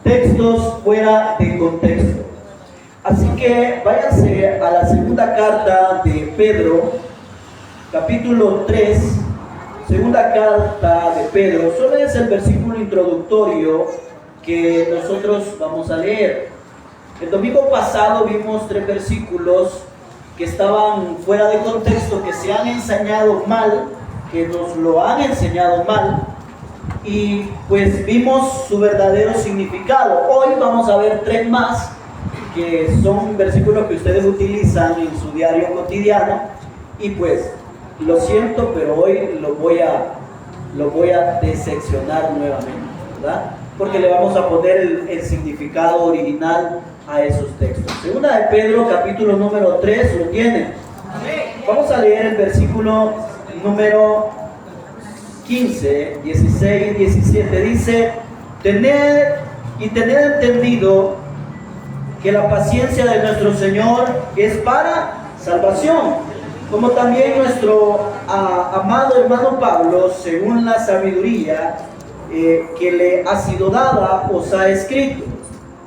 textos fuera de contexto. Así que váyanse a la segunda carta de Pedro, capítulo 3, segunda carta de Pedro. Solo es el versículo introductorio que nosotros vamos a leer. El domingo pasado vimos 3 versículos que estaban fuera de contexto, que se han enseñado mal, que nos lo han enseñado mal, y pues vimos su verdadero significado. Hoy vamos a ver 3 más, que son versículos que ustedes utilizan en su diario cotidiano, y pues lo siento, pero hoy lo voy a diseccionar nuevamente, ¿verdad? Porque le vamos a poner el significado original a esos textos. Segunda de Pedro, capítulo número 3, ¿lo tienen? Vamos a leer el versículo número 15, 16 y 17. Dice: tened entendido que la paciencia de nuestro Señor es para salvación, como también nuestro amado hermano Pablo, según la sabiduría que le ha sido dada, os ha escrito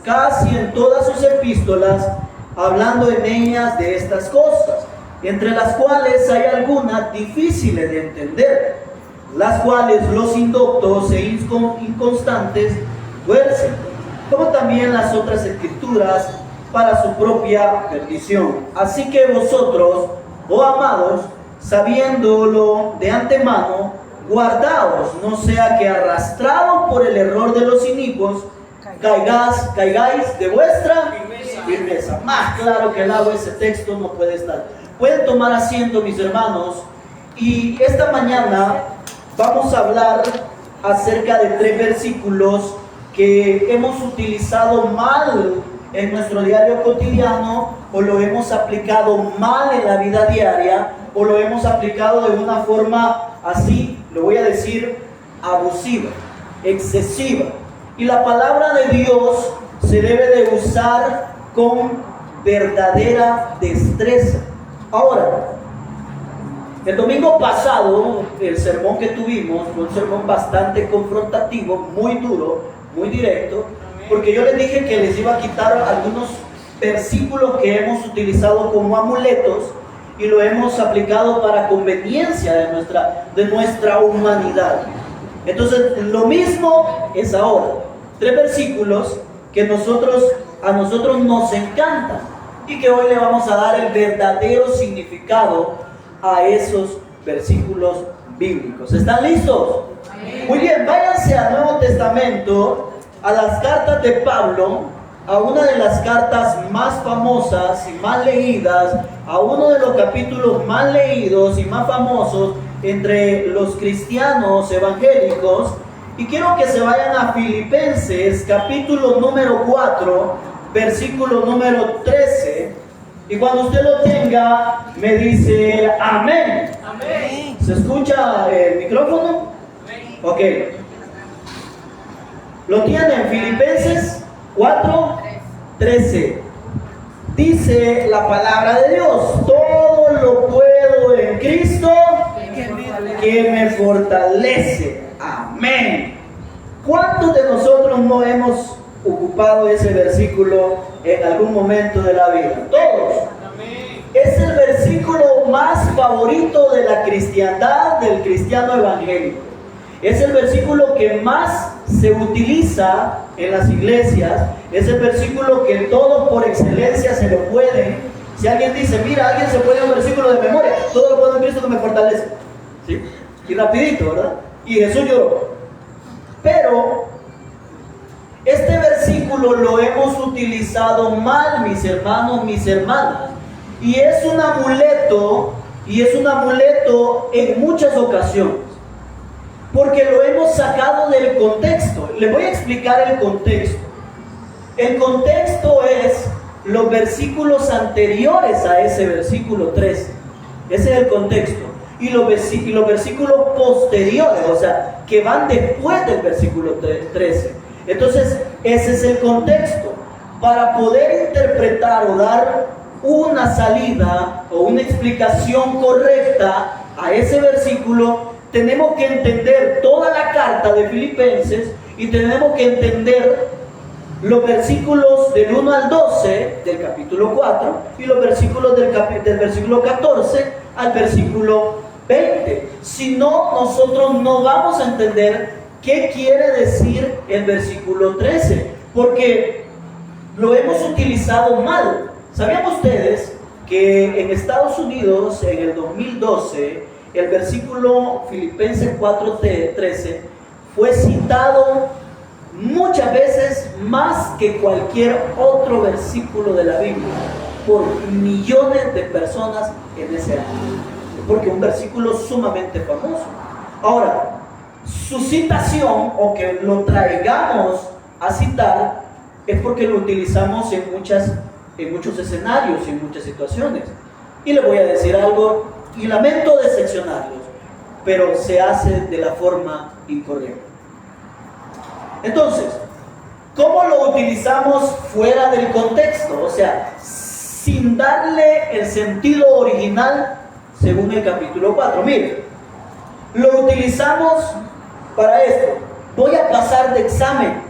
casi en todas sus epístolas, hablando en ellas de estas cosas, entre las cuales hay algunas difíciles de entender, las cuales los indoctos e inconstantes tuercen, como también las otras escrituras, para su propia perdición. Así que vosotros, oh amados, sabiéndolo de antemano, guardaos, no sea que arrastrados por el error de los inicuos, caigáis de vuestra firmeza. Más claro que el agua ese texto no puede estar. Pueden tomar asiento, mis hermanos, y esta mañana vamos a hablar acerca de 3 versículos que hemos utilizado mal en nuestro diario cotidiano, o lo hemos aplicado mal en la vida diaria, o lo hemos aplicado de una forma así, lo voy a decir, abusiva, excesiva. Y la palabra de Dios se debe de usar con verdadera destreza. Ahora, el domingo pasado, el sermón que tuvimos fue un sermón bastante confrontativo, muy duro, muy directo, porque yo les dije que les iba a quitar algunos versículos que hemos utilizado como amuletos y lo hemos aplicado para conveniencia de nuestra humanidad. Entonces, lo mismo es ahora. 3 versículos que a nosotros nos encantan y que hoy le vamos a dar el verdadero significado a esos versículos bíblicos. ¿Están listos? Amén. Muy bien, váyanse al Nuevo Testamento, a las cartas de Pablo, a una de las cartas más famosas y más leídas, a uno de los capítulos más leídos y más famosos entre los cristianos evangélicos. Y quiero que se vayan a Filipenses, capítulo número 4, versículo número 13. Y cuando usted lo tenga, me dice amén. Amén. ¿Se escucha el micrófono? Amén. Ok. ¿Lo tienen? Filipenses 4, 13. Dice la palabra de Dios: todo lo puedo en Cristo que me fortalece. Amén. ¿Cuántos de nosotros no hemos ocupado ese versículo en algún momento de la vida? Todos. Amén. Es el versículo más favorito de la cristiandad, del cristiano evangélico. Es el versículo que más se utiliza en las iglesias. Es el versículo que todos por excelencia se lo pueden. Si alguien dice, mira, alguien se puede un versículo de memoria, todo lo puedo en Cristo que me fortalece. ¿Sí? Y rapidito, ¿verdad? Y Jesús lloró. Pero este versículo lo hemos utilizado mal, mis hermanos, mis hermanas. Y es un amuleto en muchas ocasiones, porque lo hemos sacado del contexto. Les voy a explicar el contexto. El contexto es los versículos anteriores a ese versículo 13. Ese es el contexto. Y los versículos posteriores, o sea, que van después del versículo 13. Entonces, ese es el contexto. Para poder interpretar o dar una salida o una explicación correcta a ese versículo, tenemos que entender toda la carta de Filipenses y tenemos que entender los versículos del 1 al 12 del capítulo 4 y los versículos del versículo 14 al versículo 20. Si no, nosotros no vamos a entender qué quiere decir el versículo 13, porque lo hemos utilizado mal. ¿Sabían ustedes que en Estados Unidos, en el 2012, el versículo Filipenses 4:13 fue citado muchas veces más que cualquier otro versículo de la Biblia por millones de personas en ese año? Porque es un versículo sumamente famoso. Ahora, su citación, o que lo traigamos a citar, es porque lo utilizamos en muchos escenarios y en muchas situaciones. Y le voy a decir algo, y lamento decepcionarlos, pero se hace de la forma incorrecta. Entonces, ¿cómo lo utilizamos fuera del contexto? O sea, sin darle el sentido original según el capítulo 4. Mire, lo utilizamos para esto. Voy a pasar de examen.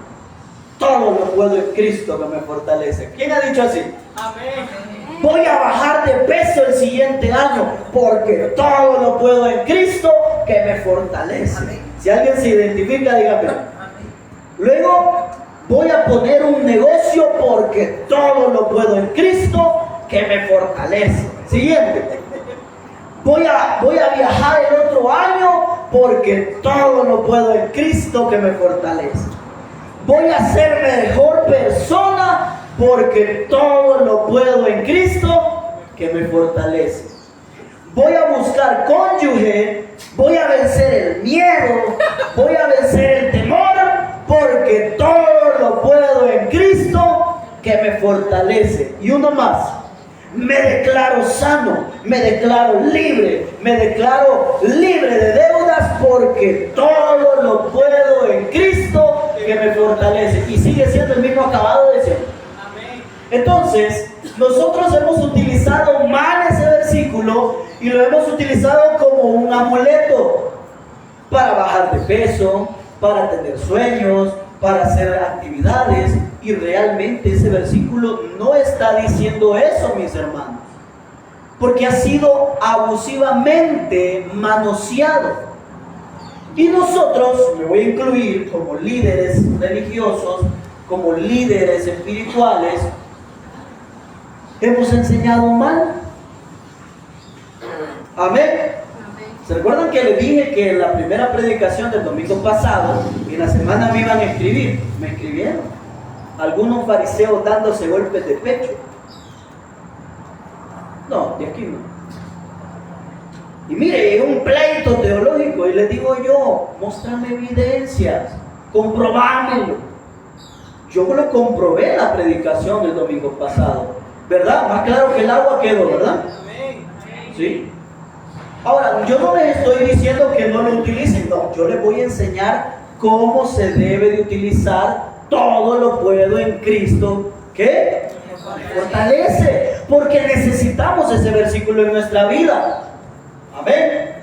Todo lo puedo en Cristo que me fortalece. ¿Quién ha dicho así? Amén. Voy a bajar de peso el siguiente año porque todo lo puedo en Cristo que me fortalece. Amén. Si alguien se identifica, dígame. Luego, voy a poner un negocio porque todo lo puedo en Cristo que me fortalece. Siguiente. Voy a viajar el otro año porque todo lo puedo en Cristo que me fortalece. Voy a ser mejor persona porque todo lo puedo en Cristo que me fortalece. Voy a buscar cónyuge, voy a vencer el miedo, voy a vencer el temor porque todo lo puedo en Cristo que me fortalece. Y uno más. Me declaro sano, me declaro libre de deudas porque todo lo puedo en Cristo que me fortalece. Y sigue siendo el mismo acabado de siempre. Amén. Entonces, nosotros hemos utilizado mal ese versículo y lo hemos utilizado como un amuleto para bajar de peso, para tener sueños, para hacer actividades, y realmente ese versículo no está diciendo eso, mis hermanos, porque ha sido abusivamente manoseado. Y nosotros, me voy a incluir como líderes religiosos, como líderes espirituales, hemos enseñado mal. Amén. ¿Se recuerdan que les dije que en la primera predicación del domingo pasado, en la semana me iban a escribir? Me escribieron algunos fariseos dándose golpes de pecho. No, de aquí no. Y mire, es un pleito teológico, y les digo yo, muéstrame evidencias, comprobámelo. Yo lo comprobé en la predicación del domingo pasado, ¿verdad? Más claro que el agua quedó, ¿verdad? ¿Sí? Ahora, yo no les estoy diciendo que no lo utilicen, no, yo les voy a enseñar cómo se debe de utilizar todo lo puedo en Cristo, ¿qué? Me fortalece, porque necesitamos ese versículo en nuestra vida. Amén.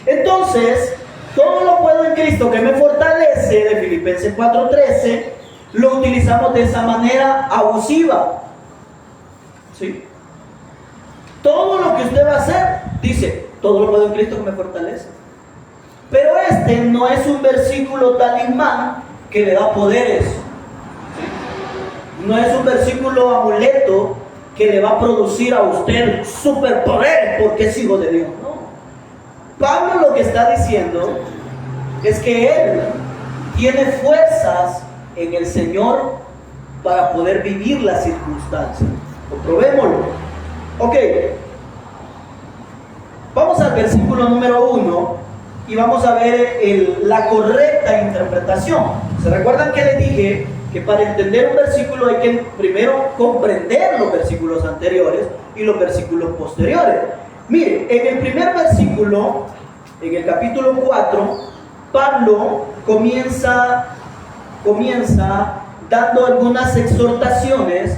Entonces, todo lo puedo en Cristo que me fortalece, de Filipenses 4:13, lo utilizamos de esa manera abusiva. ¿Sí? Todo lo que usted va a hacer, dice, todo lo puedo en Cristo que me fortalece. Pero este no es un versículo talismán que le da poderes. ¿Sí? No es un versículo amuleto que le va a producir a usted superpoderes porque es hijo de Dios. No. Pablo lo que está diciendo es que él tiene fuerzas en el Señor para poder vivir las circunstancias. Comprobémoslo. Ok. Vamos al versículo número 1 y vamos a ver la correcta interpretación. ¿Se recuerdan que les dije que para entender un versículo hay que primero comprender los versículos anteriores y los versículos posteriores? Mire, en el primer versículo, en el capítulo 4, Pablo comienza dando algunas exhortaciones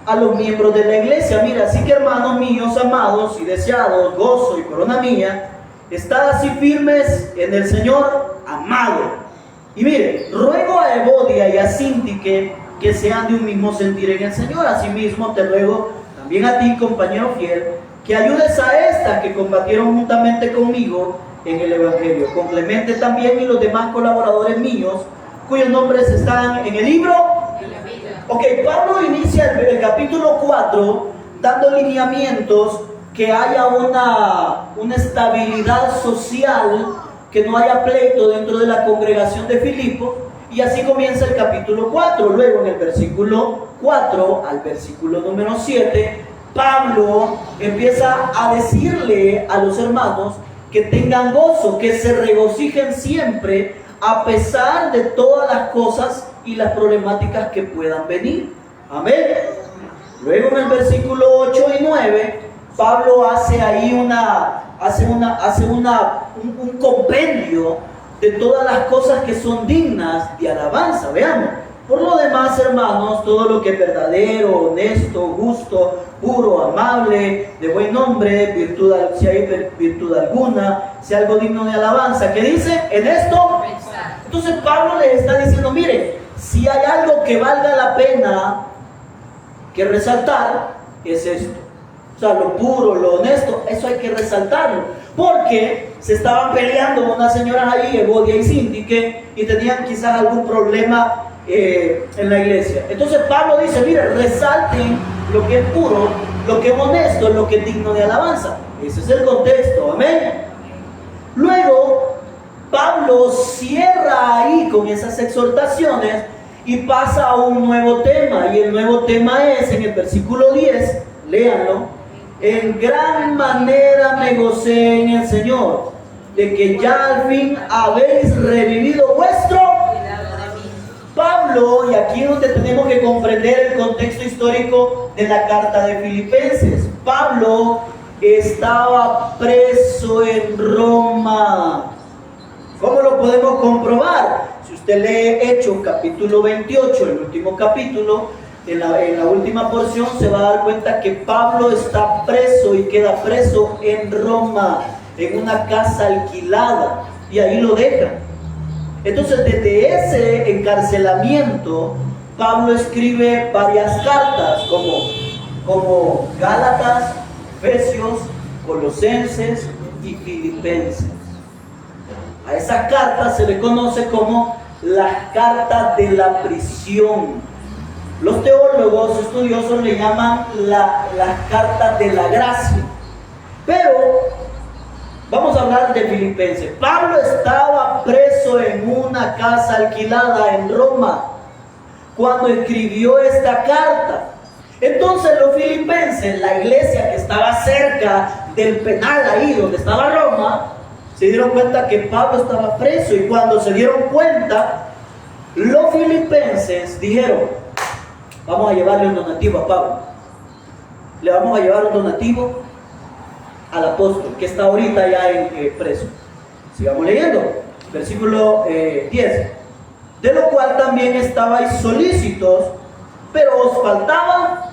a los miembros de la iglesia. Mira, así que hermanos míos, amados y deseados, gozo y corona mía, estad así firmes en el Señor, amado. Y mire, ruego a Evodia y a Síntique que sean de un mismo sentir en el Señor. Asimismo te ruego también a ti, compañero fiel, que ayudes a estas que combatieron juntamente conmigo en el Evangelio, con Clemente también y los demás colaboradores míos, cuyos nombres están en el libro. Ok, Pablo inicia el capítulo 4 dando lineamientos, que haya una estabilidad social, que no haya pleito dentro de la congregación de Filipos, y así comienza el capítulo 4. Luego en el versículo 4 al versículo número 7, Pablo empieza a decirle a los hermanos que tengan gozo, que se regocijen siempre a pesar de todas las cosas y las problemáticas que puedan venir. Amén. Luego en el versículo 8 y 9, Pablo hace ahí un compendio de todas las cosas que son dignas de alabanza. Veamos. Por lo demás, hermanos, todo lo que es verdadero, honesto, justo, puro, amable, de buen nombre, si hay virtud alguna, si algo digno de alabanza, ¿qué dice? En esto. Entonces Pablo les está diciendo, miren, si hay algo que valga la pena que resaltar, es esto. O sea, lo puro, lo honesto, eso hay que resaltarlo. Porque se estaban peleando unas señoras allí, Evodia y Sintique, y tenían quizás algún problema en la iglesia. Entonces Pablo dice, miren, resalten lo que es puro, lo que es honesto, lo que es digno de alabanza. Ese es el contexto, amén. Luego Pablo cierra ahí con esas exhortaciones y pasa a un nuevo tema, y el nuevo tema es en el versículo 10, léanlo: en gran manera me gocé en el Señor, de que ya al fin habéis revivido vuestro. Pablo, y aquí es donde tenemos que comprender el contexto histórico de la carta de Filipenses. Pablo estaba preso en Roma. ¿Cómo lo podemos comprobar? Si usted lee Hechos capítulo 28, el último capítulo, en la última porción se va a dar cuenta que Pablo está preso y queda preso en Roma, en una casa alquilada, y ahí lo dejan. Entonces, desde ese encarcelamiento, Pablo escribe varias cartas, como Gálatas, Efesios, Colosenses y Filipenses. A esas cartas se le conoce como las cartas de la prisión. Los teólogos estudiosos le llaman las cartas de la gracia. Pero vamos a hablar de Filipenses. Pablo estaba preso en una casa alquilada en Roma cuando escribió esta carta. Entonces los filipenses, la iglesia que estaba cerca del penal ahí donde estaba Roma, se dieron cuenta que Pablo estaba preso, y cuando se dieron cuenta, los filipenses dijeron: vamos a llevarle un donativo a Pablo. Le vamos a llevar un donativo al apóstol que está ahorita ya preso. Sigamos leyendo, versículo 10. De lo cual también estabais solícitos, pero os faltaba.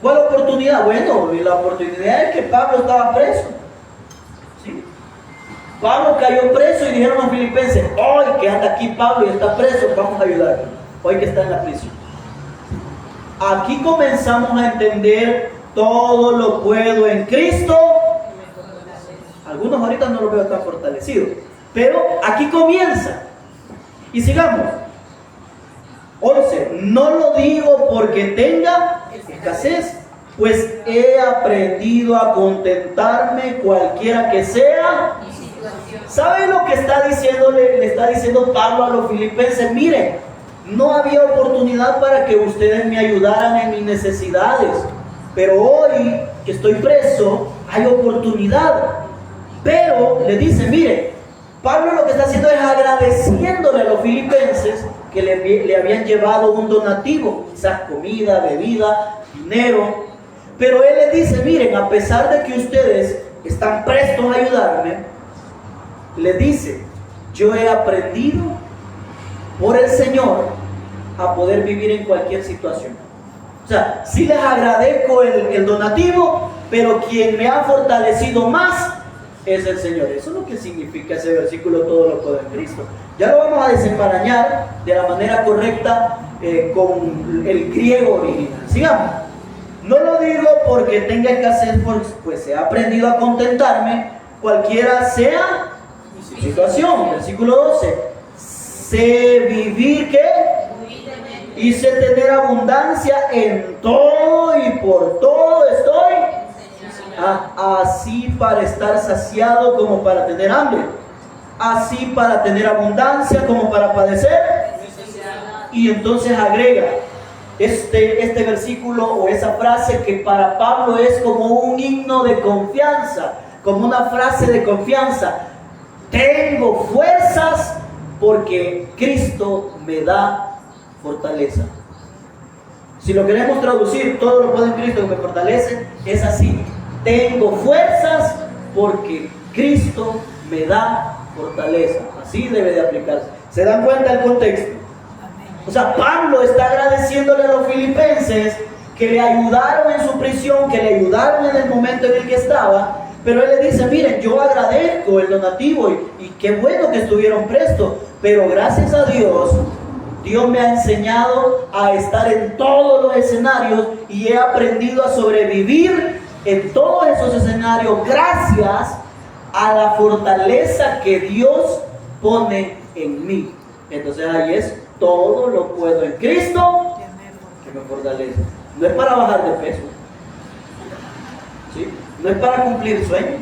¿Cuál oportunidad? Bueno, la oportunidad es que Pablo estaba preso. ¿Sí? Pablo cayó preso y dijeron los filipenses: hoy que anda aquí Pablo y está preso, vamos a ayudarlo. Hoy que está en la prisión. Aquí comenzamos a entender: todo lo puedo en Cristo. Algunos ahorita no lo veo tan fortalecidos, pero aquí comienza. Y sigamos. 11. No lo digo porque tenga escasez, pues he aprendido a contentarme cualquiera que sea. ¿Saben lo que le está diciendo Pablo a los filipenses? Miren, no había oportunidad para que ustedes me ayudaran en mis necesidades, pero hoy que estoy preso hay oportunidad. Pero le dice, mire, Pablo lo que está haciendo es agradeciéndole a los filipenses que le habían llevado un donativo, quizás comida, bebida, dinero. Pero él le dice, miren, a pesar de que ustedes están prestos a ayudarme, le dice, yo he aprendido por el Señor a poder vivir en cualquier situación. O sea, sí les agradezco el donativo, pero quien me ha fortalecido más es el Señor. Eso es lo que significa ese versículo: todo lo puedo en Cristo. Ya lo vamos a desenmarañar de la manera correcta con el griego original. Sigamos. No lo digo porque tenga escasez, pues he aprendido a contentarme, cualquiera sea mi situación. Versículo 12. Sé vivir, ¿qué? Y sé tener abundancia en todo y por todo estoy. Así para estar saciado como para tener hambre. Así para tener abundancia como para padecer. Y entonces agrega este versículo o esa frase que para Pablo es como un himno de confianza, como una frase de confianza. Tengo fuerzas porque Cristo me da fortaleza. Si lo queremos traducir, todo lo puedo en Cristo que me fortalece, es así. Tengo fuerzas porque Cristo me da fortaleza. Así debe de aplicarse. ¿Se dan cuenta el contexto? O sea, Pablo está agradeciéndole a los filipenses que le ayudaron en su prisión, que le ayudaron en el momento en el que estaba, pero él le dice, miren, yo agradezco el donativo y qué bueno que estuvieron prestos, pero gracias a Dios, Dios me ha enseñado a estar en todos los escenarios y he aprendido a sobrevivir en todos esos escenarios gracias a la fortaleza que Dios pone en mí. Entonces ahí es, todo lo puedo en Cristo que me fortalece. No es para bajar de peso, ¿sí? No es para cumplir sueños,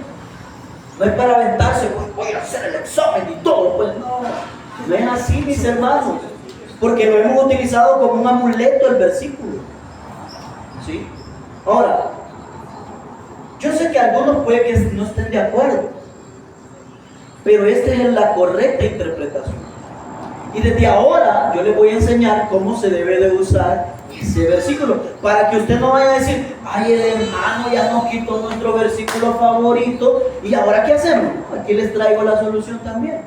no es para aventarse, pues voy a hacer el examen y todo, pues no es así, mis hermanos, porque lo hemos utilizado como un amuleto el versículo, ¿sí? Ahora, yo sé que algunos puede que no estén de acuerdo, pero esta es la correcta interpretación. Y desde ahora yo les voy a enseñar cómo se debe de usar ese versículo, para que usted no vaya a decir, ay, el hermano ya nos quitó nuestro versículo favorito y ahora ¿qué hacemos? Aquí les traigo la solución también,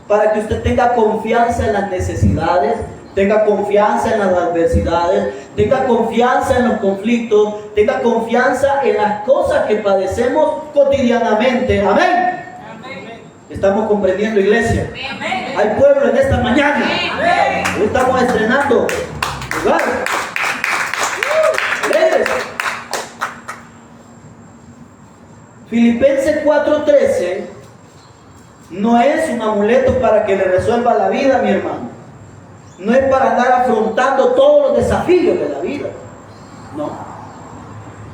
para que usted tenga confianza en las necesidades, tenga confianza en las adversidades, tenga confianza en los conflictos, tenga confianza en las cosas que padecemos cotidianamente. Amén. ¿Estamos comprendiendo, iglesia? Amén. Hay pueblo en esta mañana. Amén. Hoy estamos estrenando lugar. Filipenses 4:13 no es un amuleto para que le resuelva la vida, mi hermano. No es para andar afrontando todos los desafíos de la vida. No.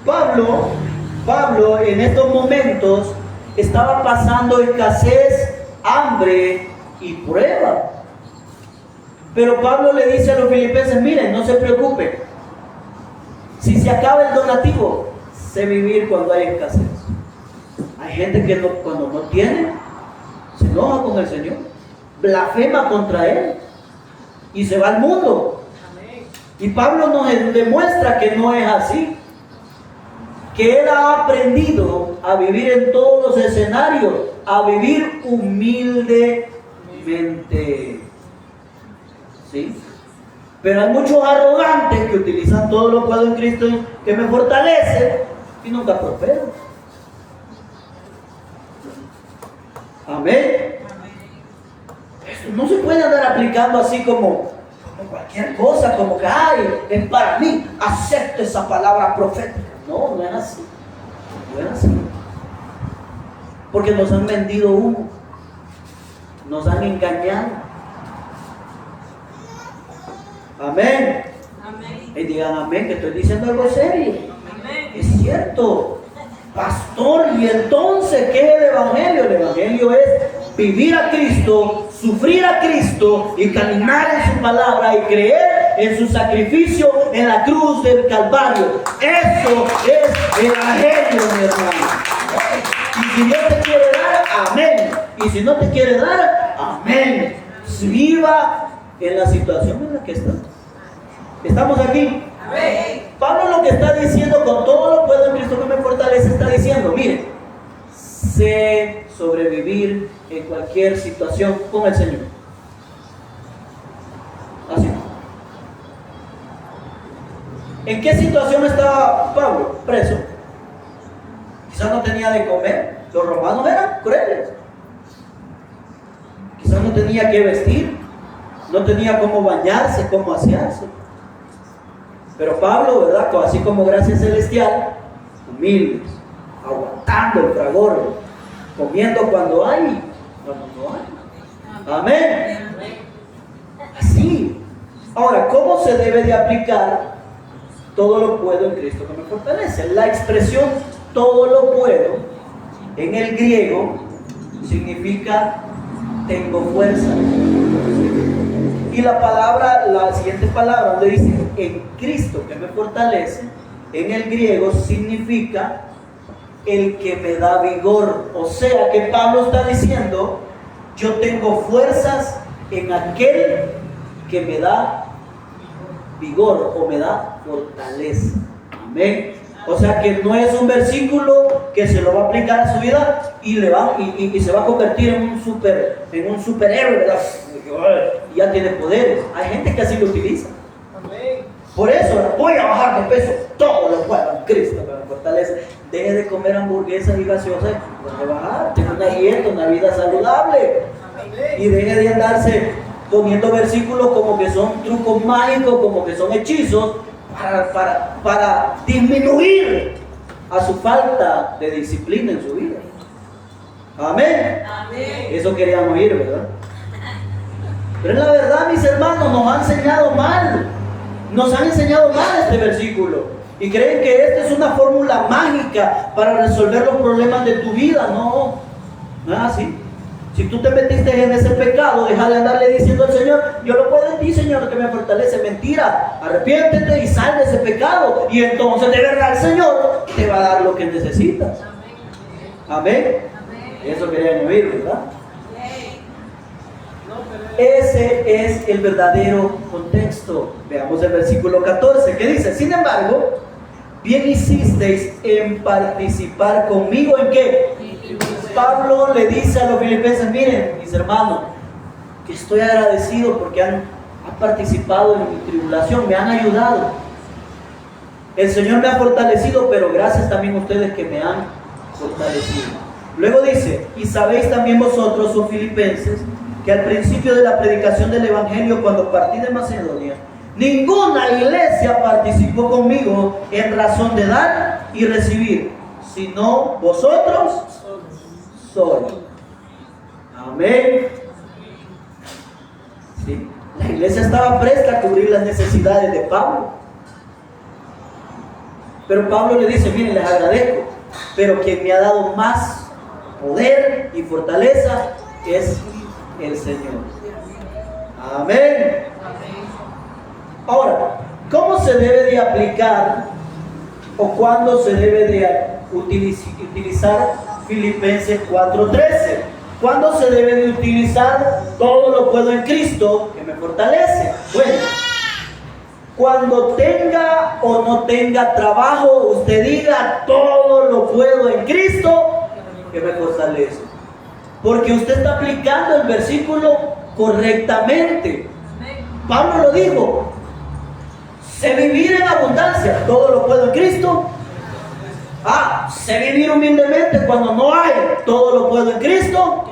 Pablo en estos momentos estaba pasando escasez, hambre y prueba. Pero Pablo le dice a los filipenses, miren, no se preocupen. Si se acaba el donativo, sé vivir cuando hay escasez. Hay gente que cuando no tiene, se enoja con el Señor, blasfema contra Él y se va al mundo. Y Pablo nos demuestra que no es así, que él ha aprendido a vivir en todos los escenarios, a vivir humildemente. ¿Sí? Pero hay muchos arrogantes que utilizan todo lo puedo en Cristo que me fortalece y nunca prosperan. Amén. Esto no se puede andar aplicando así como cualquier cosa, como que ay, es para mí, acepto esa palabra profética. No, no es así. No es así. Porque nos han vendido humo, nos han engañado. Amén. Amén. Y digan amén, que estoy diciendo algo serio. Amén. Es cierto. Pastor, ¿y entonces qué es el Evangelio? El Evangelio es vivir a Cristo, sufrir a Cristo y caminar en su palabra y creer en su sacrificio en la cruz del Calvario. Eso es el Evangelio, mi hermano. Y si Dios te quiere dar, amén. Y si no te quiere dar, amén. Viva en la situación en la que estás. ¿Estamos aquí? Amén. Pablo lo que está diciendo, con todo lo puedo en Cristo que me fortalece, está diciendo, mire, sé sobrevivir en cualquier situación con el Señor. Así. ¿En qué situación estaba Pablo? Preso. Quizás no tenía de comer. Los romanos eran crueles. Quizás no tenía que vestir. no tenía cómo bañarse, cómo asearse. Pero Pablo, ¿verdad? Así como gracia celestial, humildes, aguantando el fragor, comiendo cuando hay, cuando no hay. Amén. Así. Ahora, ¿cómo se debe de aplicar todo lo puedo en Cristo que me fortalece? La expresión todo lo puedo en el griego significa tengo fuerza. Y la siguiente palabra donde dice en Cristo que me fortalece, en el griego significa el que me da vigor. O sea que Pablo está diciendo, yo tengo fuerzas en aquel que me da vigor o me da fortaleza. Amén. O sea que no es un versículo que se lo va a aplicar a su vida y se va a convertir en un superhéroe, ¿verdad? Y ya tiene poderes. Hay gente que así lo utiliza. Amén. Por eso voy a bajar de peso, todo lo puedo en Cristo que me fortalece. Deje de comer hamburguesas y gaseosas, voy a bajar, tenga una dieta, una vida saludable. Amén. Y deje de andarse poniendo versículos como que son trucos mágicos, como que son hechizos para disminuir a su falta de disciplina en su vida. Amén. Amén. Eso querían oír, ¿verdad? Pero en la verdad, mis hermanos, nos han enseñado mal. Nos han enseñado mal este versículo. Y creen que esta es una fórmula mágica para resolver los problemas de tu vida. No, no es así. Si tú te metiste en ese pecado, deja de andarle diciendo al Señor, yo lo puedo en ti, Señor, que me fortalece. Mentira, arrepiéntete y sal de ese pecado. Y entonces de verdad el Señor te va a dar lo que necesitas. Amén. Eso querían oír, ¿verdad? Ese es el verdadero contexto. Veamos el versículo 14 que dice, sin embargo, bien hicisteis en participar conmigo en qué. Pablo le dice a los filipenses, miren mis hermanos, que estoy agradecido porque han participado en mi tribulación, me han ayudado. El Señor me ha fortalecido, pero gracias también a ustedes que me han fortalecido. Luego dice, y sabéis también vosotros, oh filipenses, que al principio de la predicación del Evangelio, cuando partí de Macedonia, ninguna iglesia participó conmigo en razón de dar y recibir, sino vosotros solos. Amén. Sí. La iglesia estaba presta a cubrir las necesidades de Pablo. Pero Pablo le dice, miren, les agradezco, pero quien me ha dado más poder y fortaleza es el Señor. Amén. Ahora, ¿cómo se debe de aplicar o cuándo se debe de utilizar Filipenses 4:13? ¿Cuándo se debe de utilizar todo lo puedo en Cristo que me fortalece? Bueno, cuando tenga o no tenga trabajo, usted diga todo lo puedo en Cristo que me fortalece. Porque usted está aplicando el versículo correctamente. Pablo lo dijo. Sé vivir en abundancia, todo lo puedo en Cristo. Sé vivir humildemente cuando no hay, todo lo puedo en Cristo.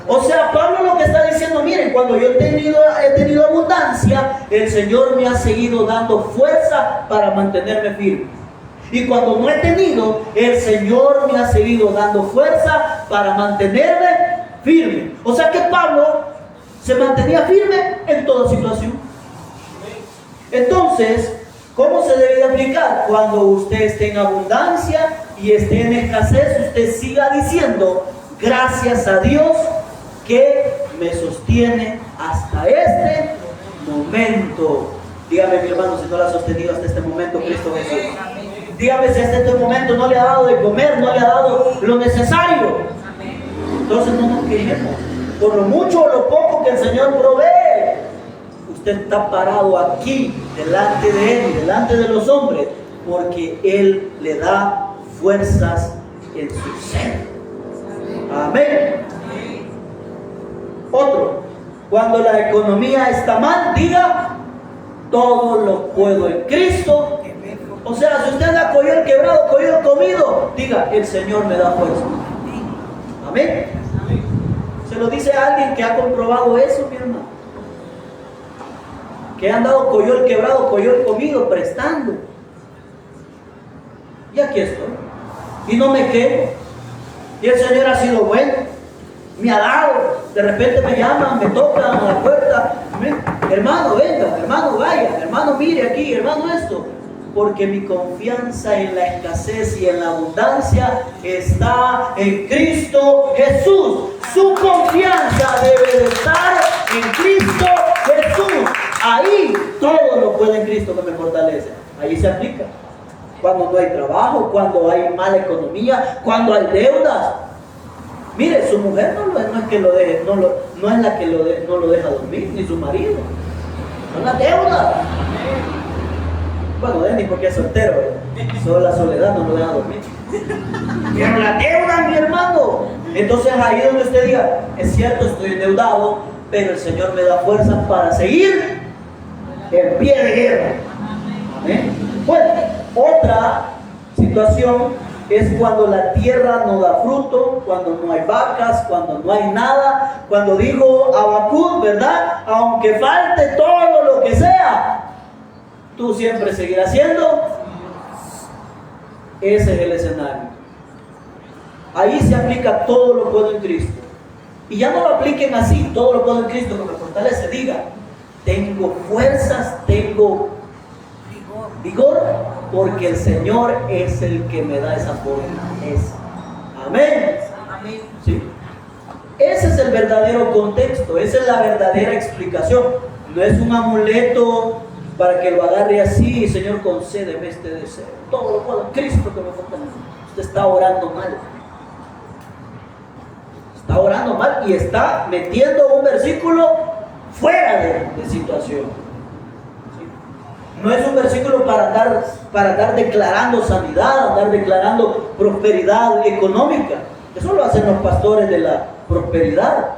O sea, Pablo lo que está diciendo, miren, cuando yo he tenido abundancia, el Señor me ha seguido dando fuerza para mantenerme firme. Y cuando no he tenido, el Señor me ha seguido dando fuerza para mantenerme firme. O sea que Pablo se mantenía firme en toda situación. Entonces, ¿cómo se debe de aplicar? Cuando usted esté en abundancia y esté en escasez, usted siga diciendo, gracias a Dios que me sostiene hasta este momento. Dígame, mi hermano, si no la ha sostenido hasta este momento Cristo Jesús. Dígame si hasta este momento no le ha dado de comer, no le ha dado lo necesario. Entonces no nos quejemos por lo mucho o lo poco que el Señor provee. Usted está parado aquí, delante de Él, delante de los hombres, porque Él le da fuerzas en su ser. Amén. Otro, cuando la economía está mal, diga, todo lo puedo en Cristo. O sea, si usted anda cogido quebrado, cogido comido, diga, el Señor me da fuerza. Amén. Se lo dice a alguien que ha comprobado eso, mi hermano. que he andado coyol quebrado, coyol comido, prestando. Y aquí estoy. Y no me quedo. Y el Señor ha sido bueno. Me ha dado. De repente me llaman, me tocan a la puerta. Hermano, venga, hermano, vaya, hermano, mire aquí, hermano, esto. Porque mi confianza en la escasez y en la abundancia está en Cristo Jesús. Su confianza debe de estar en Cristo Jesús. Ahí todo lo puede en Cristo que me fortalece. Ahí se aplica. Cuando no hay trabajo, cuando hay mala economía, cuando hay deudas. Mire, su mujer no es que lo deje, no es la que no lo deja dormir, ni su marido. Son las deudas. Bueno, Denis porque es soltero, solo la soledad no lo deja dormir. Pero la deuda, mi hermano. Entonces ahí donde usted diga, es cierto, estoy endeudado, pero el Señor me da fuerzas para seguir en pie de guerra. Amén. Bueno, otra situación es cuando la tierra no da fruto, cuando no hay vacas, cuando no hay nada, cuando digo Habacuc, ¿verdad? Aunque falte todo lo que sea, tú siempre seguirás siendo. Ese es el escenario. Ahí se aplica todo lo puedo en Cristo. Y ya no lo apliquen así, todo lo puedo en Cristo que me fortalece. Diga, tengo fuerzas, tengo vigor, porque el Señor es el que me da esa fortaleza. Amén. Amén. ¿Sí? Ese es el verdadero contexto, esa es la verdadera explicación. No es un amuleto para que lo agarre así, Señor, concédeme este deseo. Todo lo puedo en Cristo que me fortalece. Usted está orando mal. Está orando mal y está metiendo un versículo fuera de situación. ¿Sí? No es un versículo para andar declarando sanidad, andar declarando prosperidad económica. Eso lo hacen los pastores de la prosperidad.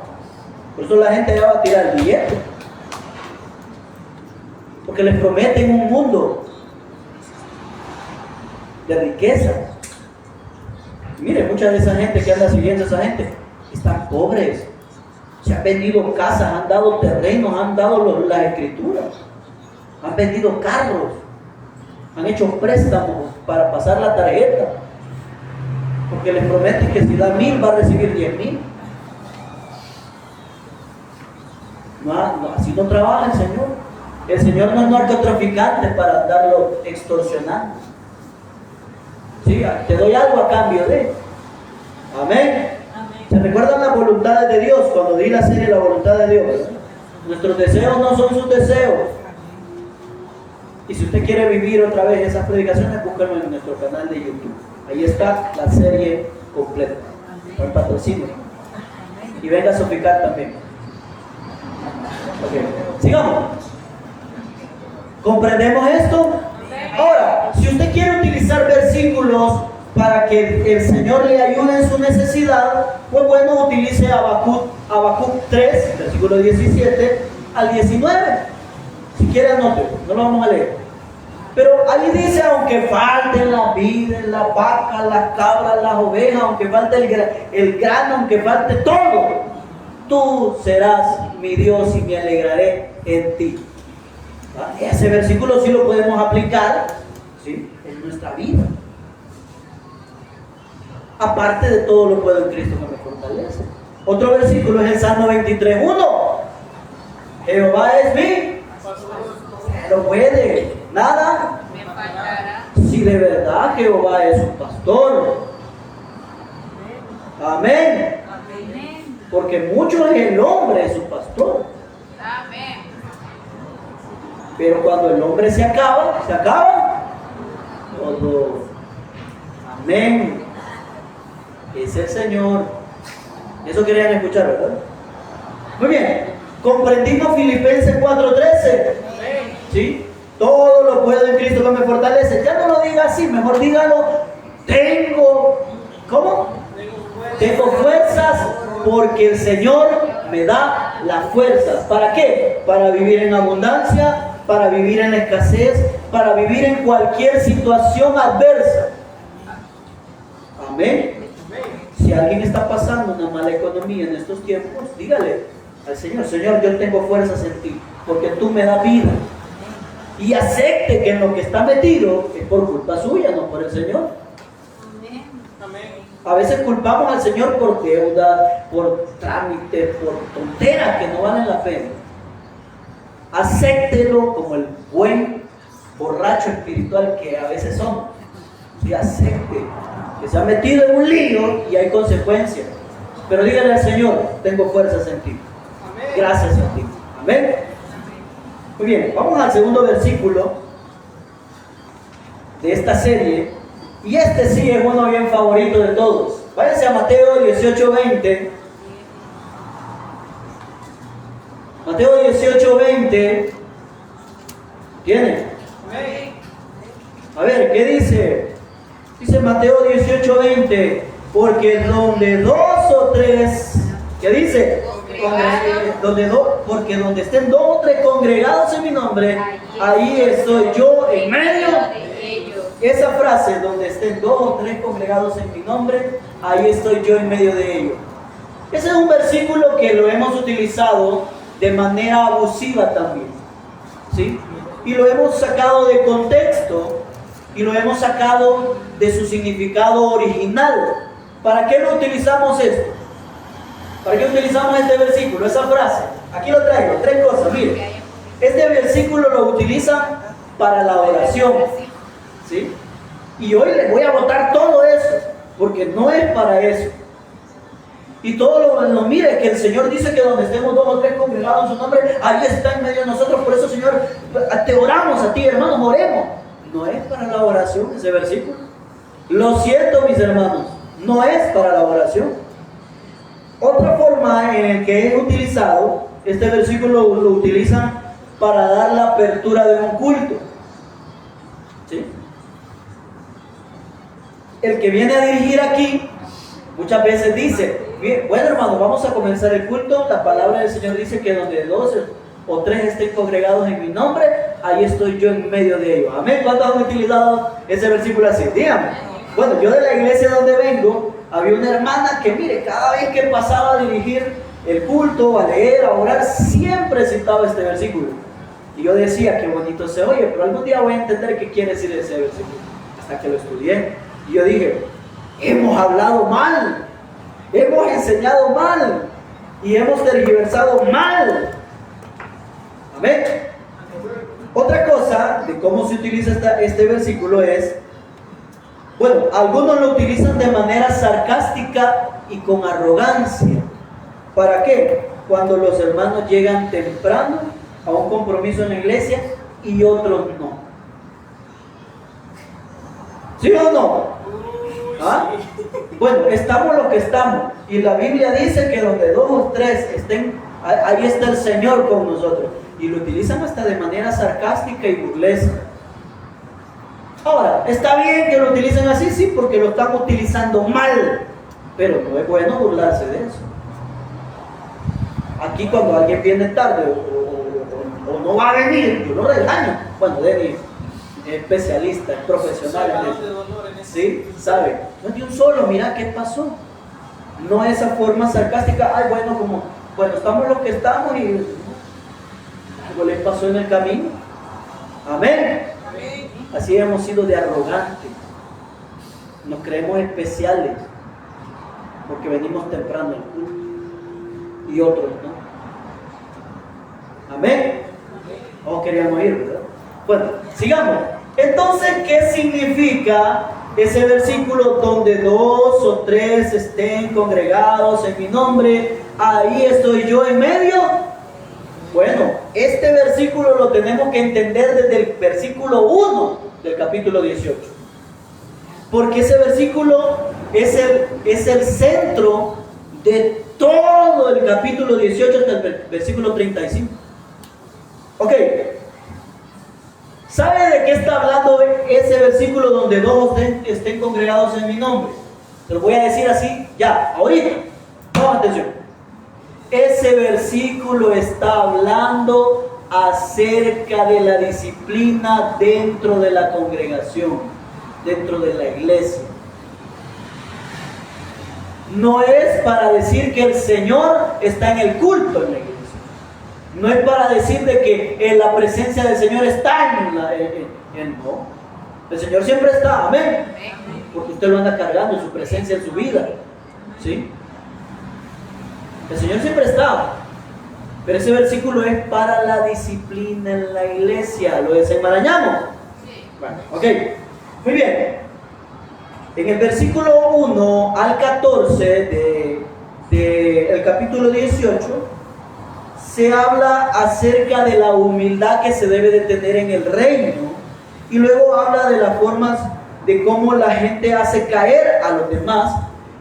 Por eso la gente ya va a tirar el billete. Porque les prometen un mundo de riqueza. Mire, mucha de esa gente que anda siguiendo a esa gente están pobres. Se han vendido casas, han dado terrenos, han dado las escrituras, han vendido carros, han hecho préstamos para pasar la tarjeta, porque les prometen que si da 1,000 va a recibir 10,000. No, así no trabaja el Señor. El Señor no es narcotraficante para andarlo extorsionando. Sí, te doy algo a cambio de. Amén. ¿Se recuerdan las voluntades de Dios? Cuando di la serie La voluntad de Dios, ¿verdad? Nuestros deseos no son sus deseos. Y si usted quiere vivir otra vez esas predicaciones, búsquenlo en nuestro canal de YouTube. Ahí está la serie completa. Con el patrocinio. Y venga a Soficar también. Okay. Sigamos. ¿Comprendemos esto? Ahora, si usted quiere utilizar versículos para que el Señor le ayude en su necesidad, pues bueno, utilice Habacuc 3, versículo 17 al 19. Si quiere anote, no lo vamos a leer. Pero ahí dice, aunque falten las vides, las vacas, las cabras, las ovejas, aunque falte el grano, aunque falte todo, tú serás mi Dios y me alegraré en ti. Ese versículo sí lo podemos aplicar, ¿sí?, en nuestra vida. Aparte de todo lo puedo en Cristo que me fortalece. Otro versículo es el Salmo 23:1. Jehová es mi no puede nada me faltará. si de verdad Jehová es un pastor. Amén. Amén. Porque mucho es el hombre es su pastor. Amén. Pero cuando el hombre se acaba todo. Amén. Es el Señor. Eso querían escuchar, ¿verdad? Muy bien. Comprendimos Filipenses 4:13. ¿Sí? Todo lo puedo en Cristo que me fortalece. Ya no lo diga así, mejor dígalo. ¿Cómo? Tengo fuerzas porque el Señor me da las fuerzas. ¿Para qué? Para vivir en abundancia, para vivir en escasez, para vivir en cualquier situación adversa. Amén. Si alguien está pasando una mala economía en estos tiempos, dígale al Señor, Señor, yo tengo fuerzas en ti. porque tú me das vida. Y acepte que en lo que está metido es por culpa suya, no por el Señor. A veces culpamos al Señor por deuda, por trámites, por tonteras que no valen la pena. Acéptelo como el buen borracho espiritual que a veces somos. Y acepte que se ha metido en un lío y hay consecuencias. Pero dígale al Señor, tengo fuerzas en ti. Gracias a ti. Amén. Muy bien, vamos al segundo versículo de esta serie. Y este sí es uno bien favorito de todos. Váyanse a Mateo 18:20. Mateo 18:20. ¿Tiene? A ver, ¿qué dice? Dice Mateo 18:20. Porque donde dos o tres, ¿qué dice? Porque donde estén dos o tres congregados en mi nombre, ahí estoy yo en medio. Esa frase, donde estén dos o tres congregados en mi nombre, ahí estoy yo en medio de ellos. Ese es un versículo que lo hemos utilizado de manera abusiva también, ¿sí? Y lo hemos sacado de contexto y lo hemos sacado de su significado original. ¿Para qué lo utilizamos esto? ¿Para qué utilizamos este versículo, esa frase? Aquí lo traigo, tres cosas, miren. Este versículo lo utilizan para la oración, ¿sí? Y hoy les voy a botar todo eso, porque no es para eso. Y todo lo mire, que el Señor dice que donde estemos dos o tres congregados en su nombre, ahí está en medio de nosotros. Por eso, Señor, te oramos a ti, hermanos, oremos. No es para la oración ese versículo. Lo siento, mis hermanos, no es para la oración. Otra forma en la que es utilizado, este versículo lo utilizan para dar la apertura de un culto, ¿sí? El que viene a dirigir aquí muchas veces dice, bien, bueno, hermano, vamos a comenzar el culto. La palabra del Señor dice que donde dos o tres estén congregados en mi nombre, ahí estoy yo en medio de ellos. Amén. ¿Cuántos han utilizado ese versículo así? Dígame. Bueno, yo de la iglesia donde vengo, había una hermana que, mire, cada vez que pasaba a dirigir el culto, a leer, a orar, siempre citaba este versículo. Y yo decía, qué bonito se oye, pero algún día voy a entender qué quiere decir ese versículo. Hasta que lo estudié. Y yo dije, hemos hablado mal, hemos enseñado mal y hemos tergiversado mal. Amén. Otra cosa de cómo se utiliza este versículo es, bueno, algunos lo utilizan de manera sarcástica y con arrogancia. ¿Para qué? Cuando los hermanos llegan temprano a un compromiso en la iglesia y otros no. ¿Sí o no? ¿Ah? Bueno, estamos lo que estamos. Y la Biblia dice que donde dos o tres estén, ahí está el Señor con nosotros. Y lo utilizan hasta de manera sarcástica y burlesca. Ahora, ¿está bien que lo utilicen así? Sí, porque lo están utilizando mal. Pero no es bueno burlarse de eso. Aquí cuando alguien viene tarde o no va a venir, yo lo regaño. Bueno, Denny es especialista, es profesional en eso. ¿Sí? ¿Sabe? No es de un solo, mira qué pasó. No esa forma sarcástica, ay, bueno, como, bueno, estamos lo que estamos y algo les pasó en el camino. Amén. Así hemos sido de arrogantes. Nos creemos especiales porque venimos temprano al culto y otros no. Amén. Todos queríamos ir, ¿verdad? Bueno, sigamos. Entonces, ¿qué significa ese versículo donde dos o tres estén congregados en mi nombre? Ahí estoy yo en medio. Bueno, este versículo lo tenemos que entender desde el versículo 1 del capítulo 18. Porque ese versículo es el centro de todo el capítulo 18 hasta el versículo 35. Ok. ¿Sabe de qué está hablando ese versículo donde dos estén congregados en mi nombre? Se lo voy a decir así ya, ahorita. Toma atención. Ese versículo está hablando acerca de la disciplina dentro de la congregación, dentro de la iglesia. No es para decir que el Señor está en el culto en la iglesia. No es para decir de que la presencia del Señor está no. El Señor siempre está, amén. Porque usted lo anda cargando, su presencia en su vida. ¿Sí? El Señor siempre está. Pero ese versículo es para la disciplina en la iglesia. ¿Lo desenmarañamos? Sí. Bueno, ok. Muy bien. En el versículo 1 al 14 del capítulo 18 se habla acerca de la humildad que se debe de tener en el reino, y luego habla de las formas de cómo la gente hace caer a los demás,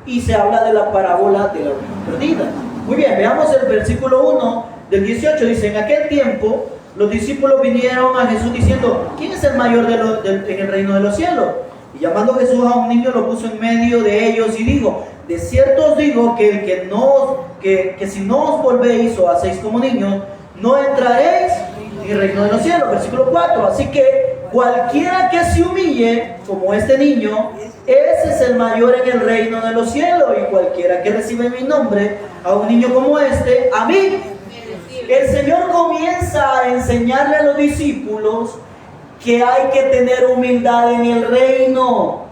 y se habla de la parábola de la oveja perdida. Muy bien, veamos el versículo 1 del 18. Dice: en aquel tiempo los discípulos vinieron a Jesús diciendo: ¿quién es el mayor en el reino de los cielos? Y llamando Jesús a un niño, lo puso en medio de ellos y dijo: de cierto os digo que si no os volvéis o hacéis como niños, no entraréis en el reino de los cielos. Versículo 4. Así que cualquiera que se humille como este niño, ese es el mayor en el reino de los cielos. Y cualquiera que recibe en mi nombre a un niño como este, a mí. El Señor comienza a enseñarle a los discípulos que hay que tener humildad en el reino.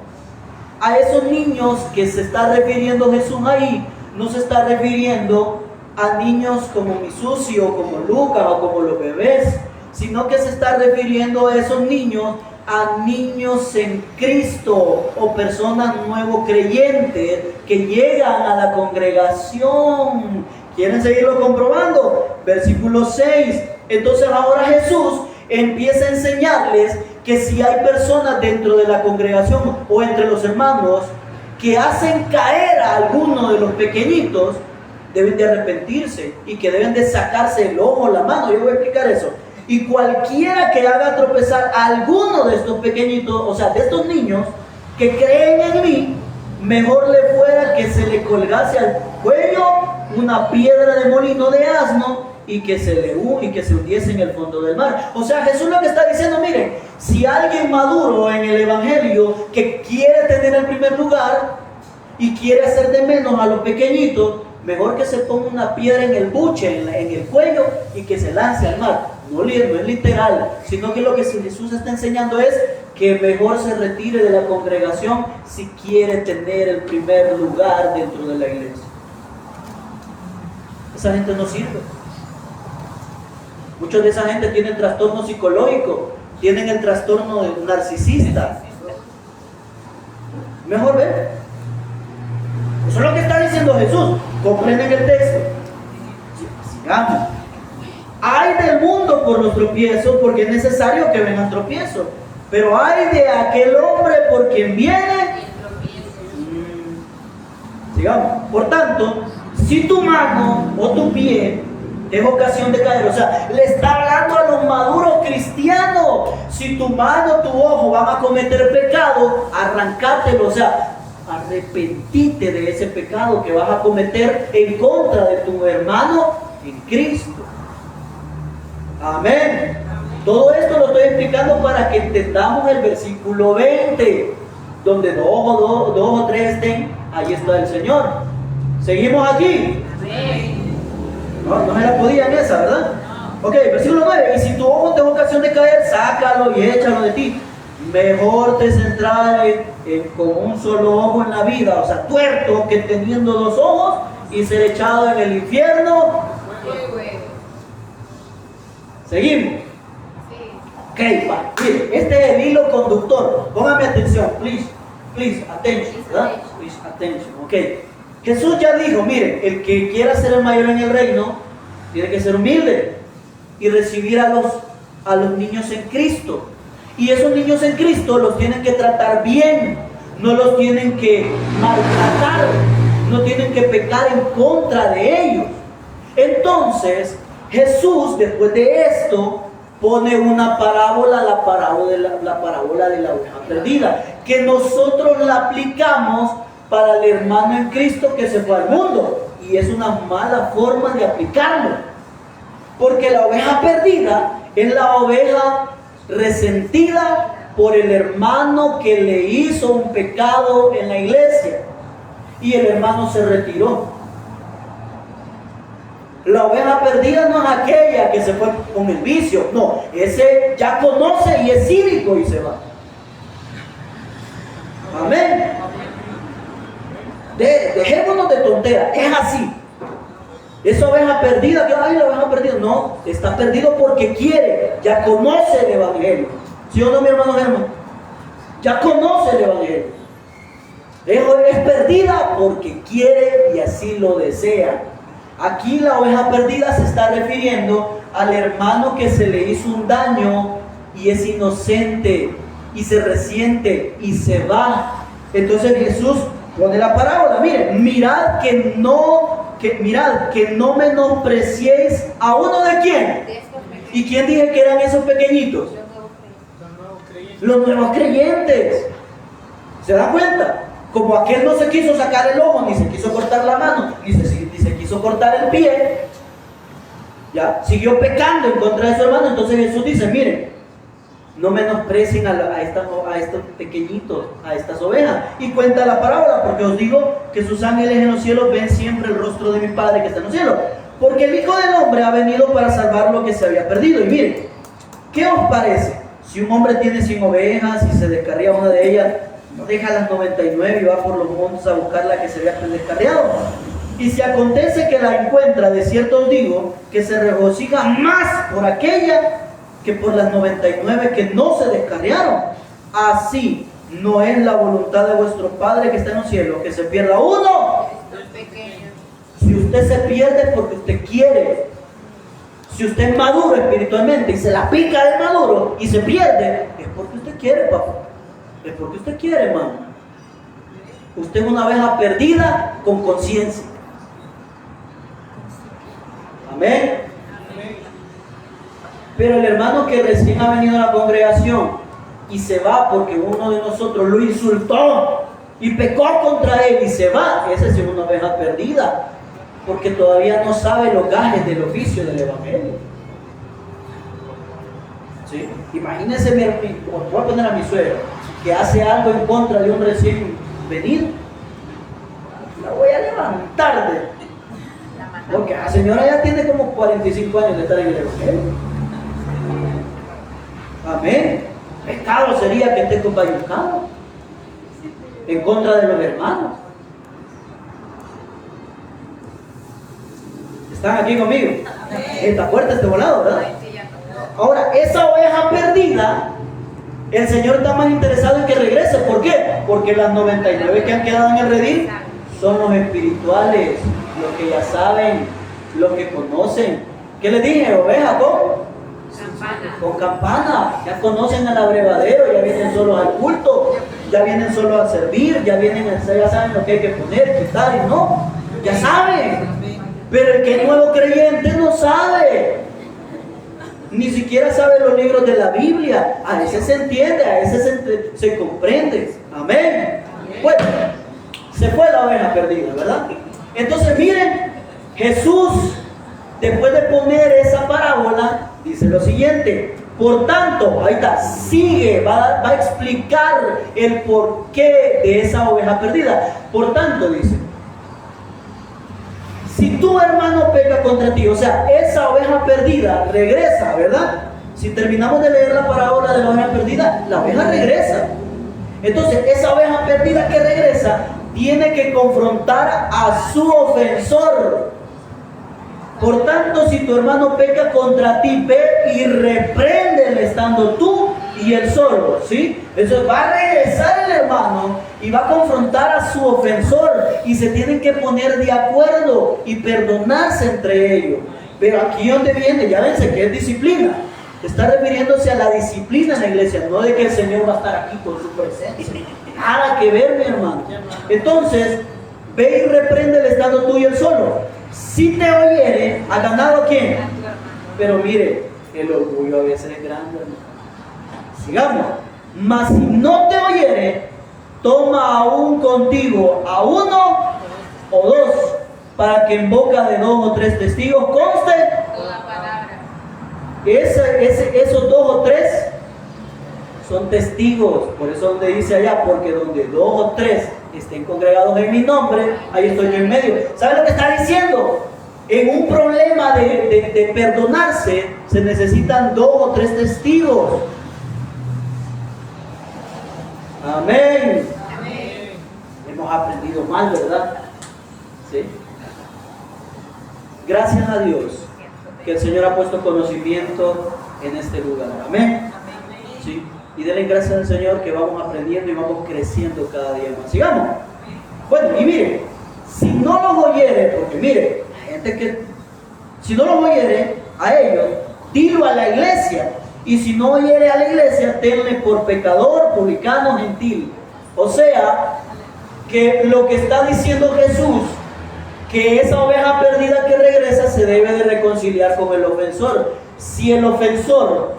A esos niños que se está refiriendo Jesús ahí, no se está refiriendo a niños como Misusi o como Lucas o como los bebés, sino que se está refiriendo a esos niños, a niños en Cristo o personas nuevos creyentes que llegan a la congregación. ¿Quieren seguirlo comprobando? Versículo 6. Entonces ahora Jesús empieza a enseñarles que si hay personas dentro de la congregación o entre los hermanos que hacen caer a alguno de los pequeñitos, deben de arrepentirse y que deben de sacarse el ojo o la mano. Yo voy a explicar eso. Y cualquiera que haga tropezar a alguno de estos pequeñitos, o sea, de estos niños que creen en mí, mejor le fuera que se le colgase al cuello una piedra de molino de asno y que se hundiese en el fondo del mar. O sea, Jesús lo que está diciendo: miren, si alguien maduro en el evangelio que quiere tener el primer lugar y quiere hacer de menos a los pequeñitos, mejor que se ponga una piedra en el buche, en el cuello, y que se lance al mar. No es literal, sino que lo que Jesús está enseñando es que mejor se retire de la congregación si quiere tener el primer lugar dentro de la iglesia. Esa gente no sirve. Muchos de esa gente tienen trastorno psicológico, tienen el trastorno narcisista. Mejor ver. Eso es lo que está diciendo Jesús. Comprenden el texto. Sigamos. Hay del mundo por los tropiezos, porque es necesario que vengan tropiezos. Pero hay de aquel hombre por quien viene. Sigamos. Por tanto, si tu mano o tu pie es ocasión de caer, o sea, le está hablando a los maduros cristianos. Si tu mano o tu ojo van a cometer pecado, arrancártelo, o sea, arrepentite de ese pecado que vas a cometer en contra de tu hermano en Cristo. Amén. Todo esto lo estoy explicando para que entendamos el versículo 20, donde dos o tres estén, ahí está el Señor. Seguimos aquí. No se la podían esa, ¿verdad? Ok, versículo 9. Y si tu ojo te es ocasión de caer, sácalo y échalo de ti. Mejor te centrar con un solo ojo en la vida, o sea, tuerto, que teniendo dos ojos y ser echado en el infierno. Seguimos. Ok, mire, este es el hilo conductor. Póngame atención, please, attention, ¿verdad? Please, attention, ok. Jesús ya dijo: miren, el que quiera ser el mayor en el reino tiene que ser humilde y recibir a los niños en Cristo. Y esos niños en Cristo los tienen que tratar bien, no los tienen que maltratar, no tienen que pecar en contra de ellos. Entonces Jesús, después de esto, pone una parábola, la parábola de la oveja perdida, que nosotros la aplicamos para el hermano en Cristo que se fue al mundo, y es una mala forma de aplicarlo, porque la oveja perdida es la oveja resentida por el hermano que le hizo un pecado en la iglesia, y el hermano se retiró. La oveja perdida no es aquella que se fue con el vicio, no, ese ya conoce y es cívico y se va. Amén. Dejémonos de tonteras, es así. Esa oveja perdida, que ay, la oveja perdida, no, está perdido porque quiere, ya conoce el evangelio. ¿Sí o no, mi hermano Germán? Ya conoce el evangelio. Es perdida porque quiere y así lo desea. Aquí la oveja perdida se está refiriendo al hermano que se le hizo un daño y es inocente y se resiente y se va. Entonces Jesús pone la parábola, miren, mirad que no menospreciéis a uno de quién. ¿Y quién dije que eran esos pequeñitos? Los nuevos creyentes. ¿Se dan cuenta? Como aquel no se quiso sacar el ojo, ni se quiso cortar la mano, ni se quiso cortar el pie, ya siguió pecando en contra de su hermano. Entonces Jesús dice, miren, no menosprecien a estos pequeñitos, a estas ovejas. Y cuenta la parábola, porque os digo que sus ángeles en los cielos ven siempre el rostro de mi Padre que está en los cielos. Porque el Hijo del Hombre ha venido para salvar lo que se había perdido. Y miren, ¿qué os parece? Si un hombre tiene 100 ovejas y se descarría una de ellas, no deja las 99 y va por los montes a buscar la que se había descarriado. Y si acontece que la encuentra, de cierto os digo, que se regocija más por aquella que por las 99 que no se descarriaron. Así no es la voluntad de vuestro Padre que está en los cielos, que se pierda uno. Si usted se pierde es porque usted quiere. Si usted es maduro espiritualmente y se la pica de maduro y se pierde, es porque usted quiere, papá. Es porque usted quiere, hermano. Usted es una oveja perdida con conciencia. Amén. Pero el hermano que recién ha venido a la congregación y se va porque uno de nosotros lo insultó y pecó contra él y se va, esa es una oveja perdida, porque todavía no sabe los gajes del oficio del evangelio. ¿Sí? Imagínense, voy a poner a mi suegra que hace algo en contra de un recién venido. La voy a levantar porque la señora ya tiene como 45 años de estar en el evangelio. Amén. Pecado sería que esté compañero en contra de los hermanos. ¿Están aquí conmigo? Está fuerte este volado, ¿verdad? Ahora, esa oveja perdida, el Señor está más interesado en que regrese. ¿Por qué? Porque las 99 que han quedado en el redil son los espirituales, los que ya saben, los que conocen. ¿Qué les dije? Oveja, ¿cómo? Con campana. Ya conocen al abrevadero, ya vienen solos al culto, ya vienen solos a servir, ya saben lo que hay que poner, quitar y no. Ya saben. Pero el que es nuevo creyente no sabe. Ni siquiera sabe los libros de la Biblia. A ese se entiende, a ese se comprende. Amén. Bueno, se fue la oveja perdida, ¿verdad? Entonces miren, Jesús, después de poner esa parábola, dice lo siguiente. Por tanto, ahí está, sigue, va a explicar el porqué de esa oveja perdida. Por tanto, dice, si tu hermano peca contra ti, o sea, esa oveja perdida regresa, ¿verdad? Si terminamos de leer la parábola de la oveja perdida, la oveja regresa. Entonces, esa oveja perdida que regresa tiene que confrontar a su ofensor. Por tanto, si tu hermano peca contra ti, ve y repréndele estando tú y él solo, ¿sí? Entonces va a regresar el hermano y va a confrontar a su ofensor y se tienen que poner de acuerdo y perdonarse entre ellos. Pero aquí donde viene, ya ven que es disciplina. Está refiriéndose a la disciplina en la iglesia, no de que el Señor va a estar aquí con su presencia. Nada que ver, mi hermano. Entonces, ve y repréndele estando tú y él solo. Si te oyere, ¿ha ganado quién? Pero mire, el orgullo a veces es grande, hermano. Sigamos. Mas si no te oyere, toma aún contigo a uno o dos, para que en boca de 2 o 3 testigos conste la palabra. Esos 2 o 3 son testigos. Por eso donde dice allá, porque donde 2 o 3 estén congregados en mi nombre, ahí estoy yo en medio. ¿Sabe lo que está diciendo? En un problema de perdonarse se necesitan 2 o 3 testigos. Amén. Amén. Hemos aprendido mal, ¿verdad? ¿Sí? Gracias a Dios que el Señor ha puesto conocimiento en este lugar. Amén. ¿Sí? Y denle gracias al Señor que vamos aprendiendo y vamos creciendo cada día más. Sigamos. Bueno, y mire, si no los oyere, porque mire, hay gente que, si no los oyere a ellos, dilo a la iglesia. Y si no oyere a la iglesia, tenle por pecador, publicano, gentil. O sea, que lo que está diciendo Jesús, que esa oveja perdida que regresa se debe de reconciliar con el ofensor. Si el ofensor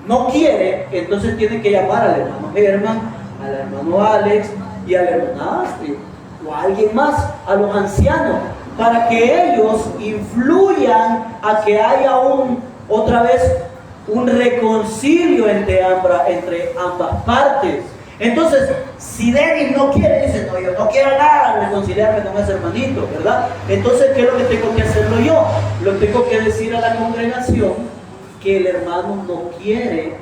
no quiere, entonces tiene que llamar al hermano Germán, al hermano Alex y al hermano Astrid, o a alguien más, a los ancianos, para que ellos influyan a que haya otra vez un reconcilio entre ambas partes. Entonces, si Denis no quiere, dice, no, yo no quiero nada, reconciliarme con ese hermanito, ¿verdad? Entonces, ¿qué es lo que tengo que hacerlo yo? Lo tengo que decir a la congregación que el hermano no quiere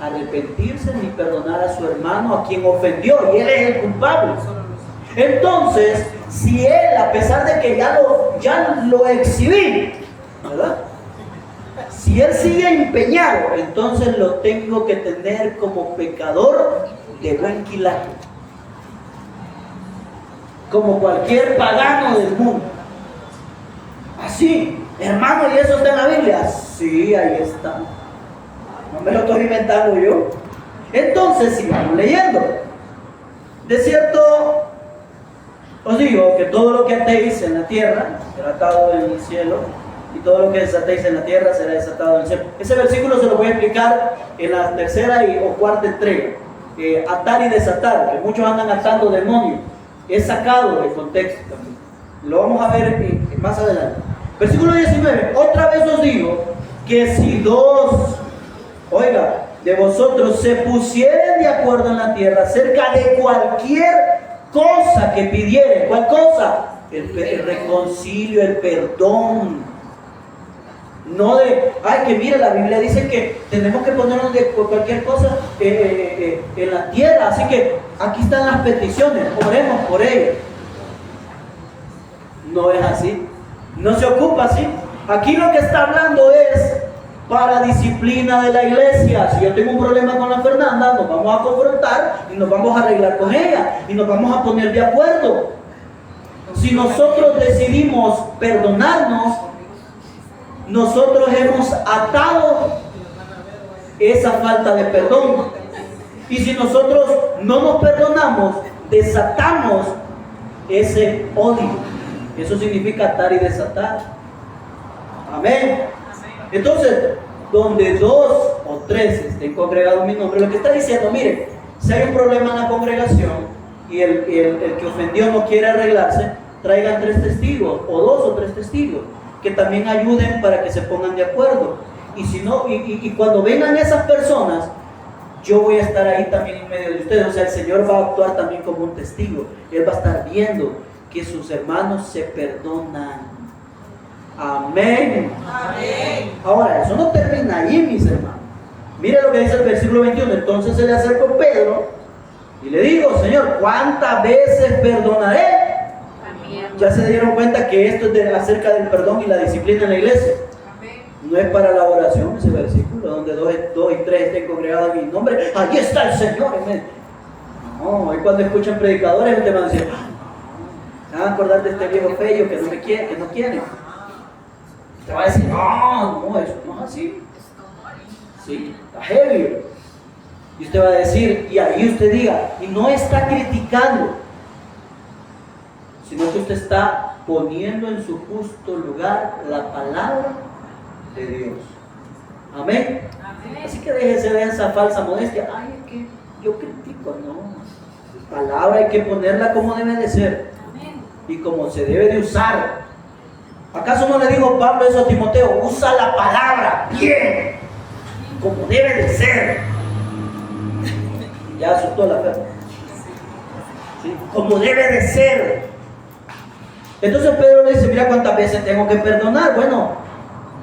arrepentirse ni perdonar a su hermano a quien ofendió, y él es el culpable. Entonces, si él, a pesar de que ya lo exhibí, ¿verdad? Si él sigue empeñado, entonces lo tengo que tener como pecador de buen quilato, como cualquier pagano del mundo. Así, hermano, ¿y eso está en la Biblia? Sí, ahí está. No me lo estoy inventando yo. Entonces, sigamos leyendo. De cierto, os digo que todo lo que atéis en la tierra será atado en el cielo, y todo lo que desatéis en la tierra será desatado en el cielo. Ese versículo se lo voy a explicar en la tercera o cuarta entrega. Atar y desatar, que muchos andan atando demonios, es sacado del contexto también. Lo vamos a ver más adelante. Versículo 19, otra vez os digo que si 2, de vosotros se pusieren de acuerdo en la tierra acerca de cualquier cosa que pidieren, ¿cuál cosa? El reconcilio, el perdón. No de, que mire, la Biblia dice que tenemos que ponernos de cualquier cosa en la tierra, así que aquí están las peticiones, oremos por ellas. No es así, no se ocupa así. Aquí lo que está hablando es para disciplina de la iglesia. Si yo tengo un problema con la Fernanda, nos vamos a confrontar y nos vamos a arreglar con ella y nos vamos a poner de acuerdo. Si nosotros decidimos perdonarnos, nosotros hemos atado esa falta de perdón. Y si nosotros no nos perdonamos, desatamos ese odio. Eso significa atar y desatar. Amén. Entonces, donde 2 o 3 estén congregados en mi nombre, lo que está diciendo, mire, si hay un problema en la congregación y el que ofendió no quiere arreglarse, traigan 3 testigos, o 2 o 3 testigos, que también ayuden para que se pongan de acuerdo. Y si no, y cuando vengan esas personas, yo voy a estar ahí también en medio de ustedes. O sea, el Señor va a actuar también como un testigo. Él va a estar viendo que sus hermanos se perdonan. Amén. Amén. Ahora, eso no termina ahí, mis hermanos. Mire lo que dice el versículo 21. Entonces se le acercó Pedro y le dijo, Señor, ¿cuántas veces perdonaré? Amén. Ya se dieron cuenta que esto es acerca del perdón y la disciplina en la iglesia. Amén. No es para la oración ese versículo, donde 2 y 3 estén congregados en mi nombre. Allí está el Señor. No, y cuando escuchan predicadores, te van a decir, se van a acordar de este viejo feo que no me quiere, que no quiere. Te va a decir, no, eso no es así. Sí, está heavy. Y usted va a decir, y ahí usted diga, y no está criticando, sino que usted está poniendo en su justo lugar la palabra de Dios. Amén. Amén. Así que déjese de esa falsa modestia. Ay, es que yo critico, no. La palabra hay que ponerla como debe de ser Amén. y como se debe de usar. ¿Acaso no le dijo Pablo eso a Timoteo? Usa la palabra bien, como debe de ser. Ya asustó la fe. ¿Sí? Como debe de ser. Entonces Pedro le dice, mira cuántas veces tengo que perdonar. Bueno,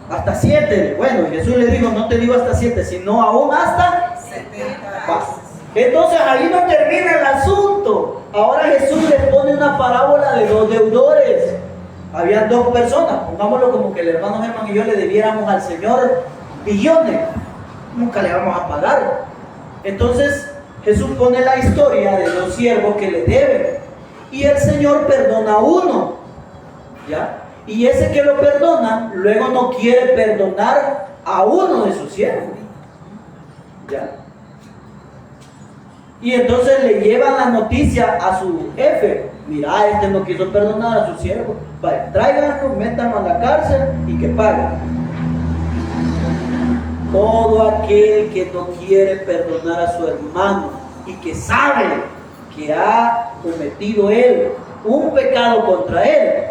hasta 7. Bueno, Jesús le dijo, no te digo hasta 7, sino aún hasta 70 Va. veces. Entonces ahí no termina el asunto. Ahora Jesús le pone una parábola de 2 deudores. Habían 2 personas, pongámoslo como que el hermano Germán y yo le debiéramos al Señor billones. Nunca le vamos a pagar. Entonces Jesús pone la historia de 2 siervos que le deben. Y el Señor perdona a uno. ¿Ya? Y ese que lo perdona, luego no quiere perdonar a uno de sus siervos. ¿Ya? Y entonces le llevan la noticia a su jefe. Mira, este no quiso perdonar a su siervo. Vale, tráiganlo, métanlo a la cárcel y que pague. Todo aquel que no quiere perdonar a su hermano y que sabe que ha cometido él un pecado contra él,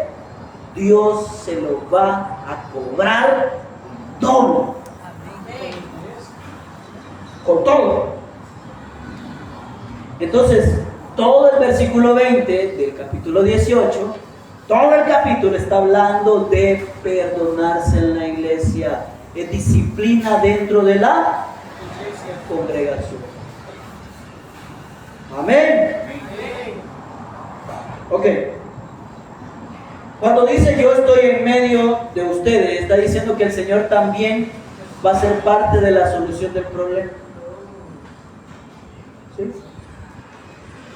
Dios se lo va a cobrar todo. Con todo. Entonces, todo el versículo 20 del capítulo 18, todo el capítulo está hablando de perdonarse en la iglesia. Es disciplina dentro de la congregación. Amén. Ok. Cuando dice yo estoy en medio de ustedes, está diciendo que el Señor también va a ser parte de la solución del problema. ¿Sí?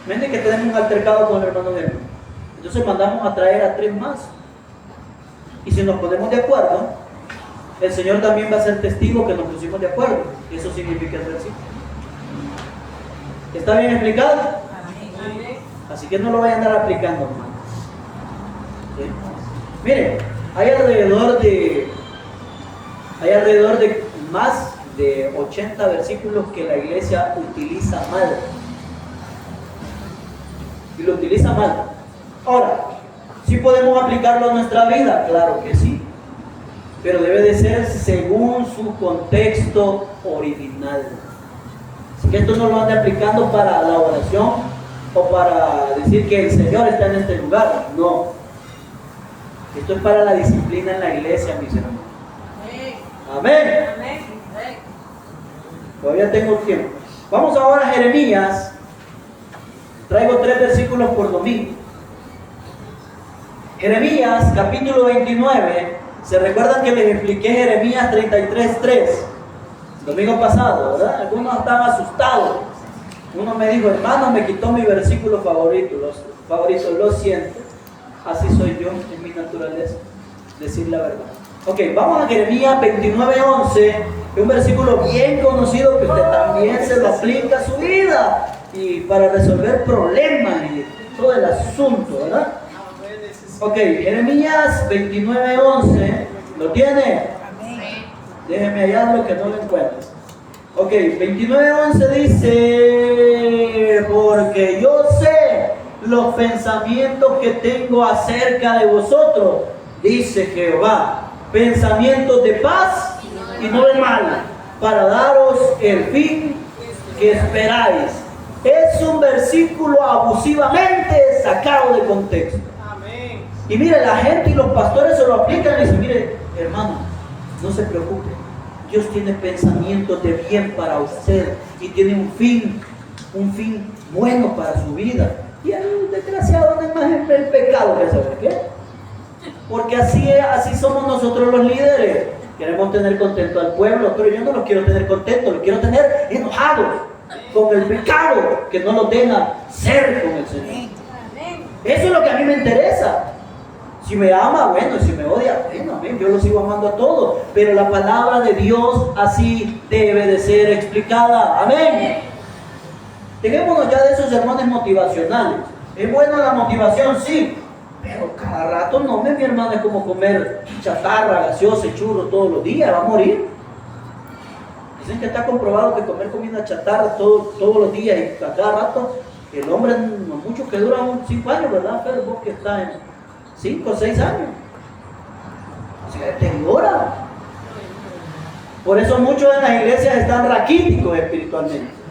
Miren que tenemos un altercado con el hermano Germán. Entonces mandamos a traer a 3 más. Y si nos ponemos de acuerdo, el Señor también va a ser testigo que nos pusimos de acuerdo. Eso significa el versículo. ¿Está bien explicado? Así que no lo vayan a andar aplicando, hermano. ¿Sí? Miren, hay alrededor de más de 80 versículos que la iglesia utiliza mal. Y lo utiliza mal. Ahora, ¿sí podemos aplicarlo a nuestra vida? Claro que sí. Pero debe de ser según su contexto original. Así que esto no lo ande aplicando para la oración o para decir que el Señor está en este lugar. No. Esto es para la disciplina en la iglesia, mis hermanos. Amén. Todavía tengo tiempo. Vamos ahora a Jeremías. Traigo 3 versículos por domingo. Jeremías, capítulo 29. ¿Se recuerdan que les expliqué Jeremías 33:3? El domingo pasado, ¿verdad? Algunos estaban asustados. Uno me dijo, hermano, me quitó mi versículo favorito. Lo siento. Así soy yo, es mi naturaleza, decir la verdad. Ok, vamos a Jeremías 29:11, es un versículo bien conocido que usted también se lo aplica a su vida y para resolver problemas y todo el asunto, ¿verdad? Ok, Jeremías 29:11, ¿lo tiene? Déjeme hallarlo que no lo encuentro. Ok, 29:11 dice, porque yo sé los pensamientos que tengo acerca de vosotros, dice Jehová, pensamientos de paz y no de mal, para daros el fin que esperáis. Es un versículo abusivamente sacado de contexto. Amén. Y mire, la gente y los pastores se lo aplican y dicen, mire, hermano, no se preocupe, Dios tiene pensamientos de bien para usted y tiene un fin bueno para su vida. Y el desgraciado no es más el pecado que saber qué. Porque así somos nosotros los líderes. Queremos tener contento al pueblo, pero yo no los quiero tener contentos, los quiero tener enojados con el pecado que no los deja ser con el Señor. Eso es lo que a mí me interesa. Si me ama, bueno, y si me odia, bueno, amén, yo lo sigo amando a todos. Pero la palabra de Dios así debe de ser explicada. Amén. Dejémonos ya de esos sermones motivacionales. ¿Es buena la motivación? Sí. Pero cada rato no, mi hermano, es como comer chatarra, gaseosa y churro todos los días, va a morir. Dicen que está comprobado que comer comida chatarra todos los días y a cada rato, el hombre, no mucho que dura 5 años, ¿verdad? Pero vos que estás en 5 o 6 años. Se deteriora. Por eso muchos en las iglesias están raquíticos espiritualmente.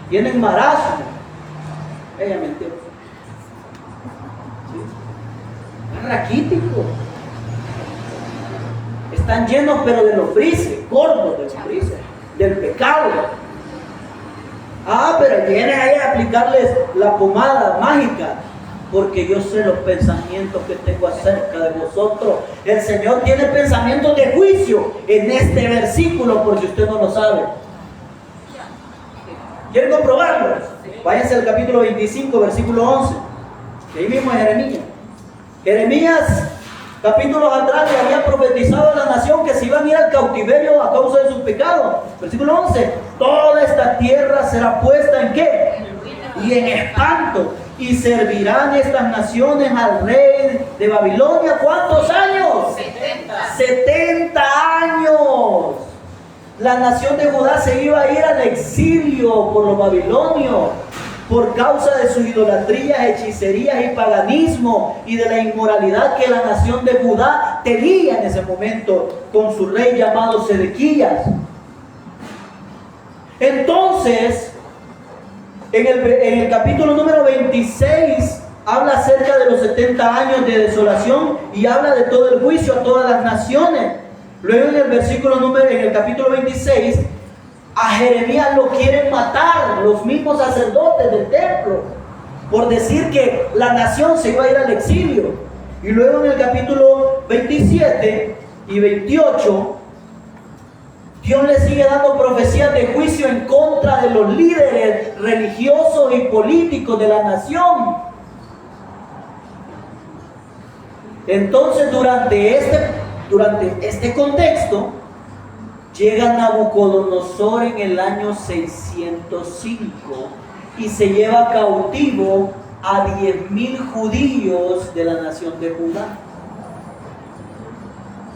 Tienen marasmo. Ella mintió. raquítico. Están llenos pero de lombrices, gordos de lombrices, del pecado. Pero vienen ahí a aplicarles la pomada mágica, porque yo sé los pensamientos que tengo acerca de vosotros. El Señor tiene pensamientos de juicio en este versículo, por si usted no lo sabe. ¿Quieren comprobarlo? Váyanse al capítulo 25, versículo 11. Ahí mismo en Jeremías. Jeremías, capítulos atrás, le había profetizado a la nación que se iban a ir al cautiverio a causa de sus pecados. Versículo 11. Toda esta tierra será puesta ¿en qué? Y en espanto. Y servirán estas naciones al rey de Babilonia. ¿Cuántos años? 70 años. La nación de Judá se iba a ir al exilio por los babilonios, por causa de sus idolatrías, hechicerías y paganismo, y de la inmoralidad que la nación de Judá tenía en ese momento con su rey llamado Sedequías. Entonces, en el capítulo número 26 habla acerca de los 70 años de desolación y habla de todo el juicio a todas las naciones. Luego en el capítulo 26, a Jeremías lo quieren matar los mismos sacerdotes del templo por decir que la nación se iba a ir al exilio. Y luego en el capítulo 27 y 28, Dios le sigue dando profecías de juicio en contra de los líderes religiosos y políticos de la nación. Entonces, durante este contexto, llega Nabucodonosor en el año 605 y se lleva cautivo a 10,000 judíos de la nación de Judá.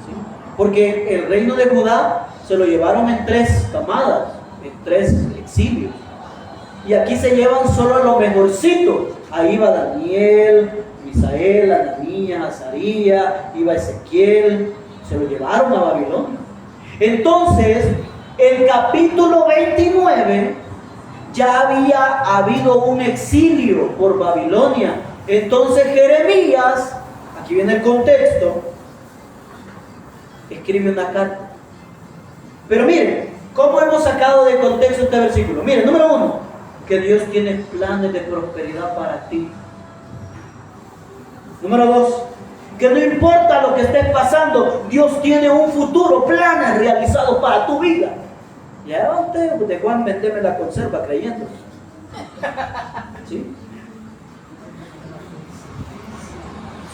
¿Sí? Porque el reino de Judá se lo llevaron en 3 camadas, en 3 exilios. Y aquí se llevan solo a lo mejorcito. Ahí va Daniel, Misael, Ananías, Azarías, iba Ezequiel. Se lo llevaron a Babilonia. Entonces, el capítulo 29 ya había habido un exilio por Babilonia. Entonces Jeremías, aquí viene el contexto, escribe una carta. Pero miren, ¿cómo hemos sacado de contexto este versículo? Miren, número 1, que Dios tiene planes de prosperidad para ti. Número 2, que no importa lo que estés pasando, Dios tiene un futuro, planes realizados para tu vida. Ya usted de Juan venderme la conserva creyendo. ¿Sí?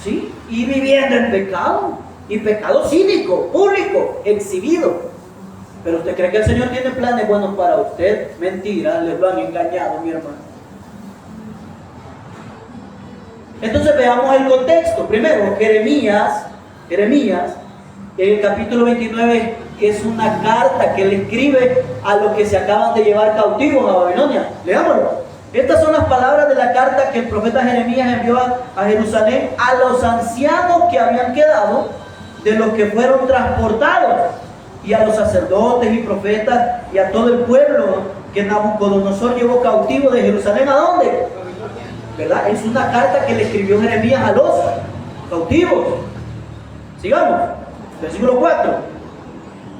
¿Sí? Y viviendo en pecado. Y pecado cínico, público, exhibido. Pero usted cree que el Señor tiene planes buenos para usted. Mentira, les lo han engañado, mi hermano. Entonces veamos el contexto. Primero, Jeremías, en el capítulo 29 es una carta que le escribe a los que se acaban de llevar cautivos a Babilonia. Leámoslo. Estas son las palabras de la carta que el profeta Jeremías envió a Jerusalén a los ancianos que habían quedado de los que fueron transportados, y a los sacerdotes y profetas y a todo el pueblo que Nabucodonosor llevó cautivo de Jerusalén. ¿A dónde? ¿Verdad? Es una carta que le escribió Jeremías a los cautivos. Sigamos. Versículo 4.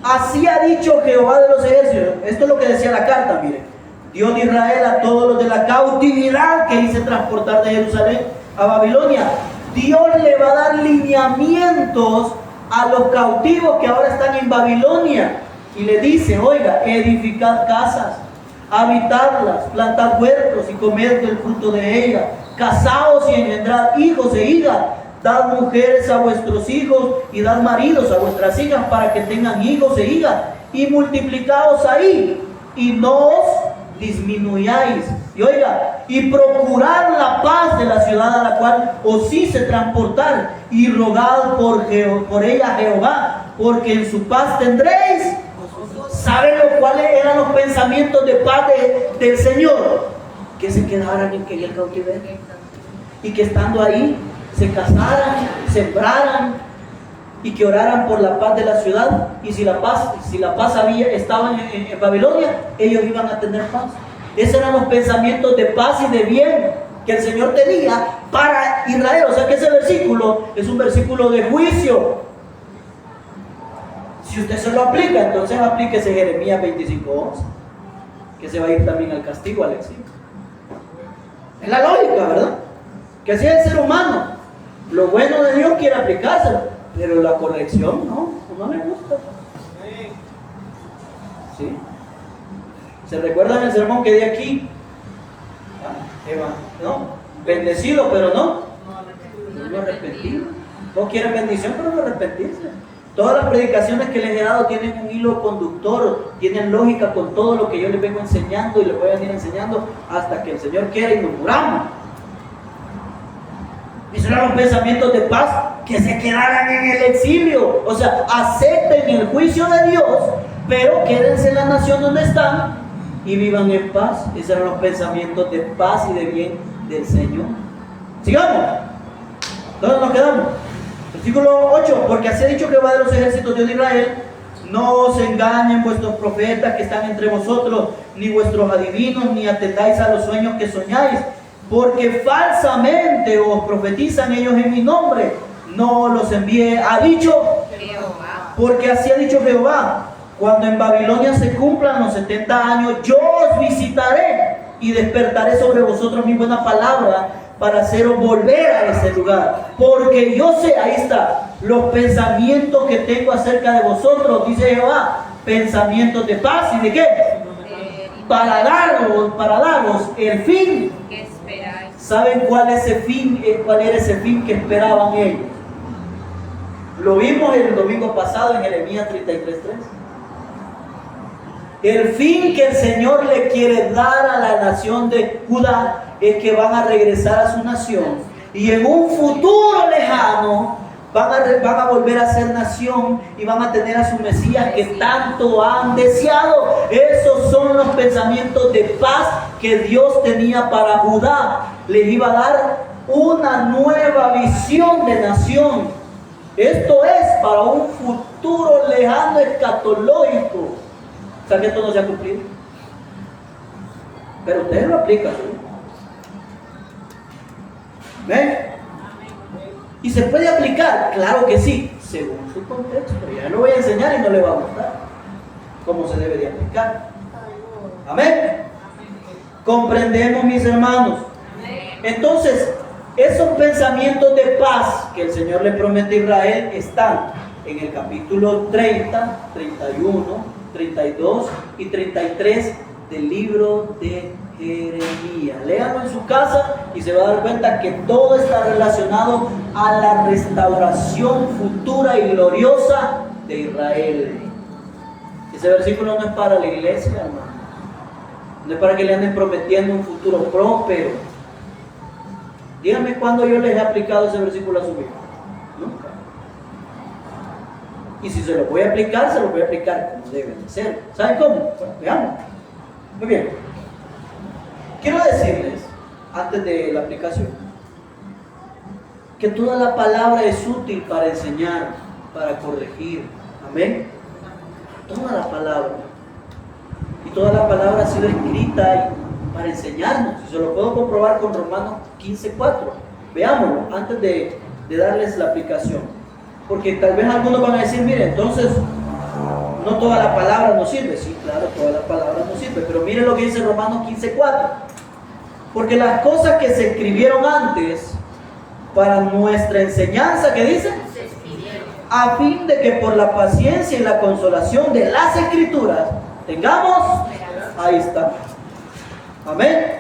Así ha dicho Jehová de los ejércitos. Esto es lo que decía la carta, miren. Dios de Israel, a todos los de la cautividad que hice transportar de Jerusalén a Babilonia. Dios le va a dar lineamientos a los cautivos que ahora están en Babilonia. Y le dice, oiga, edificad casas, habitadlas, plantad huertos y comed del fruto de ellas, casaos y engendrad hijos e hijas, dad mujeres a vuestros hijos y dad maridos a vuestras hijas para que tengan hijos e hijas, y multiplicaos ahí y no os disminuyáis. Y oiga, y procurad la paz de la ciudad a la cual os hice transportar, y rogad por ella a Jehová, porque en su paz tendréis. ¿Saben cuáles eran los pensamientos de paz del Señor? Que se quedaran en el cautiverio, y que estando ahí se casaran, sembraran, y que oraran por la paz de la ciudad. Y si la paz estaba en Babilonia, ellos iban a tener paz. Esos eran los pensamientos de paz y de bien que el Señor tenía para Israel. O sea que ese versículo es un versículo de juicio. Si usted se lo aplica, entonces aplíquese Jeremías 25:11, que se va a ir también al castigo, al exilio. Es la lógica, ¿verdad? Que así es el ser humano. Lo bueno de Dios quiere aplicárselo, pero la corrección no le gusta. ¿Sí? ¿Se recuerdan el sermón que di aquí? ¿No? Bendecido, pero no arrepentido. Todos quieren bendición, pero no arrepentirse. Todas las predicaciones que les he dado tienen un hilo conductor, tienen lógica con todo lo que yo les vengo enseñando y les voy a venir enseñando hasta que el Señor quiera y nos muramos. Y son los pensamientos de paz que se quedaran en el exilio. O sea, acepten el juicio de Dios, pero quédense en la nación donde están y vivan en paz. Esos eran los pensamientos de paz y de bien del Señor. Sigamos. ¿Dónde nos quedamos? Versículo 8. Porque así ha dicho Jehová de los ejércitos, Dios de Israel: no os engañen vuestros profetas que están entre vosotros, ni vuestros adivinos, ni atendáis a los sueños que soñáis, porque falsamente os profetizan ellos en mi nombre. No los envié, ha dicho Jehová. Porque así ha dicho Jehová: cuando en Babilonia se cumplan los 70 años, yo os visitaré y despertaré sobre vosotros mi buena palabra para haceros volver a ese lugar. Porque yo sé, ahí está, los pensamientos que tengo acerca de vosotros, dice Jehová, pensamientos de paz y de qué, para daros el fin que esperáis. ¿Saben cuál era ese fin que esperaban ellos? Lo vimos el domingo pasado en Jeremías 33:3. El fin que el Señor le quiere dar a la nación de Judá es que van a regresar a su nación y en un futuro lejano van a volver a ser nación y van a tener a su Mesías que tanto han deseado. Esos son los pensamientos de paz que Dios tenía para Judá. Les iba a dar una nueva visión de nación. Esto es para un futuro lejano escatológico. O sea que esto no se ha cumplido. Pero ustedes lo aplican, ¿sí? ¿Ven? ¿Y se puede aplicar? Claro que sí, según su contexto. Ya lo voy a enseñar y no le va a gustar cómo se debe de aplicar. Amén. ¿Comprendemos, mis hermanos? Entonces, esos pensamientos de paz que el Señor le promete a Israel están en el capítulo 30, 31, 32 y 33 del libro de Jeremías. Léanlo en su casa y se va a dar cuenta que todo está relacionado a la restauración futura y gloriosa de Israel. Ese versículo no es para la iglesia, hermano. No es para que le anden prometiendo un futuro próspero. Díganme cuándo yo les he aplicado ese versículo a su vida. Nunca. Y si se lo voy a aplicar, se lo voy a aplicar como debe de ser. ¿Saben cómo? Bueno, veamos. Muy bien. Quiero decirles, antes de la aplicación, que toda la palabra es útil para enseñar, para corregir. Amén. Toda la palabra. Y toda la palabra ha sido escrita para enseñarnos. Y se lo puedo comprobar con Romanos 15:4. Veámoslo antes de darles la aplicación. Porque tal vez algunos van a decir, mire, entonces no toda la palabra nos sirve. Sí, claro, toda la palabra nos sirve. Pero mire lo que dice Romanos 15:4. Porque las cosas que se escribieron antes para nuestra enseñanza, ¿qué dice? Se escribieron a fin de que por la paciencia y la consolación de las Escrituras tengamos, ahí está. Amén.